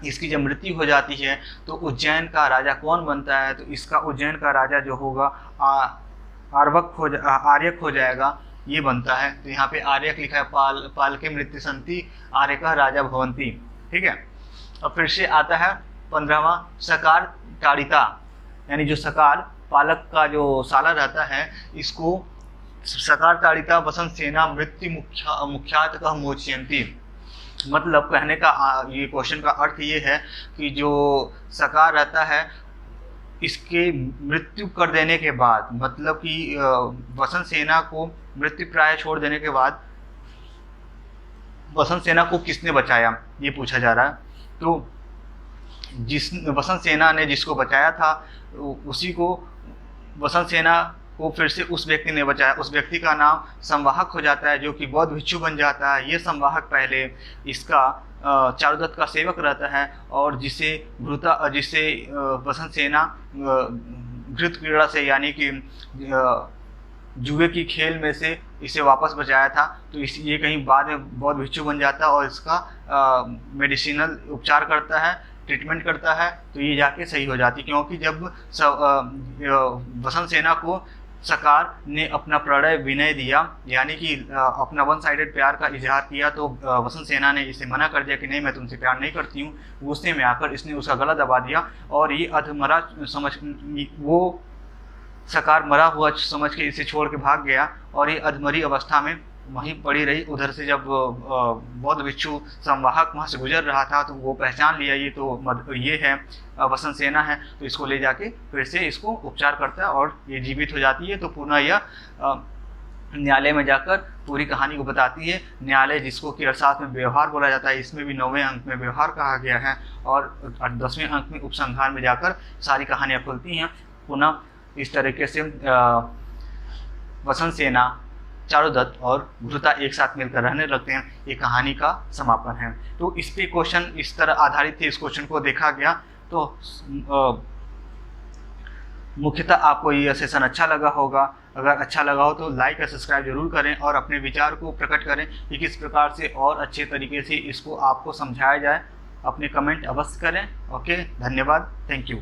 इसकी जब मृत्यु हो जाती है तो उज्जैन का राजा कौन बनता है, तो इसका उज्जैन का राजा जो होगा आर्यक हो जाएगा, ये बनता है। तो यहाँ पे आर्यक लिखा है, पाल के मृत्यु संति आर्यक राजा भवंती, ठीक है। अब फिर से आता है 15वां, सकार ताड़िता, यानी जो सकार पालक का जो साला रहता है, इसको सकार ताड़िता वसंत सेना मृत्यु मुख्यात कह मोचयंती। मतलब कहने का ये क्वेश्चन का अर्थ ये है कि जो सकार रहता है, इसके मृत्यु कर देने के बाद, मतलब कि वसंत सेना को मृत्यु प्राय छोड़ देने के बाद वसंत सेना को किसने बचाया, ये पूछा जा रहा है। तो जिस वसंत सेना ने जिसको बचाया था, उसी को वसंत सेना को फिर से उस व्यक्ति ने बचाया। उस व्यक्ति का नाम संवाहक हो जाता है, जो कि बौद्ध भिक्षु बन जाता है। ये संवाहक पहले इसका चारुदत्त का सेवक रहता है, और जिसे वसंत सेना घृत क्रीड़ा से यानी कि जुए की खेल में से इसे वापस बचाया था। तो ये कहीं बाद में बौद्ध भिक्षु बन जाता है और इसका मेडिसिनल उपचार करता है, ट्रीटमेंट करता है, तो ये जाके सही हो जाती। क्योंकि जब वसंत सेना को सकार ने अपना प्रणय विनय दिया, यानी कि अपना वन साइडेड प्यार का इजहार किया, तो वसंत सेना ने इसे मना कर दिया कि नहीं, मैं तुमसे प्यार नहीं करती हूँ। गुस्से में आकर इसने उसका गला दबा दिया, और ये अधमरा वो सकार मरा हुआ समझ के इसे छोड़ के भाग गया, और ये अधमरी अवस्था में वहीं पड़ी रही। उधर से जब बौद्ध भिक्षु संवाहक वहाँ से गुजर रहा था, तो वो पहचान लिया ये है वसंत सेना है, तो इसको ले जाके फिर से इसको उपचार करता है और ये जीवित हो जाती है। तो पुनः यह न्यायालय में जाकर पूरी कहानी को बताती है। न्यायालय जिसको कि अर्थशास्त्र में व्यवहार बोला जाता है, इसमें भी 9वें अंक में व्यवहार कहा गया है, और 10वें अंक में उपसंहार में जाकर सारी कहानियाँ खुलती हैं। पुनः इस तरीके से वसंत सेना, चारुदत्त और घृता एक साथ मिलकर रहने लगते हैं। ये कहानी का समापन है। तो इस पे क्वेश्चन इस तरह आधारित थे, इस क्वेश्चन को देखा गया। तो मुख्यतः आपको ये सेशन अच्छा लगा होगा। अगर अच्छा लगा हो तो लाइक और सब्सक्राइब जरूर करें, और अपने विचार को प्रकट करें कि किस प्रकार से और अच्छे तरीके से इसको आपको समझाया जाए। अपने कमेंट अवश्य करें। ओके, धन्यवाद, थैंक यू।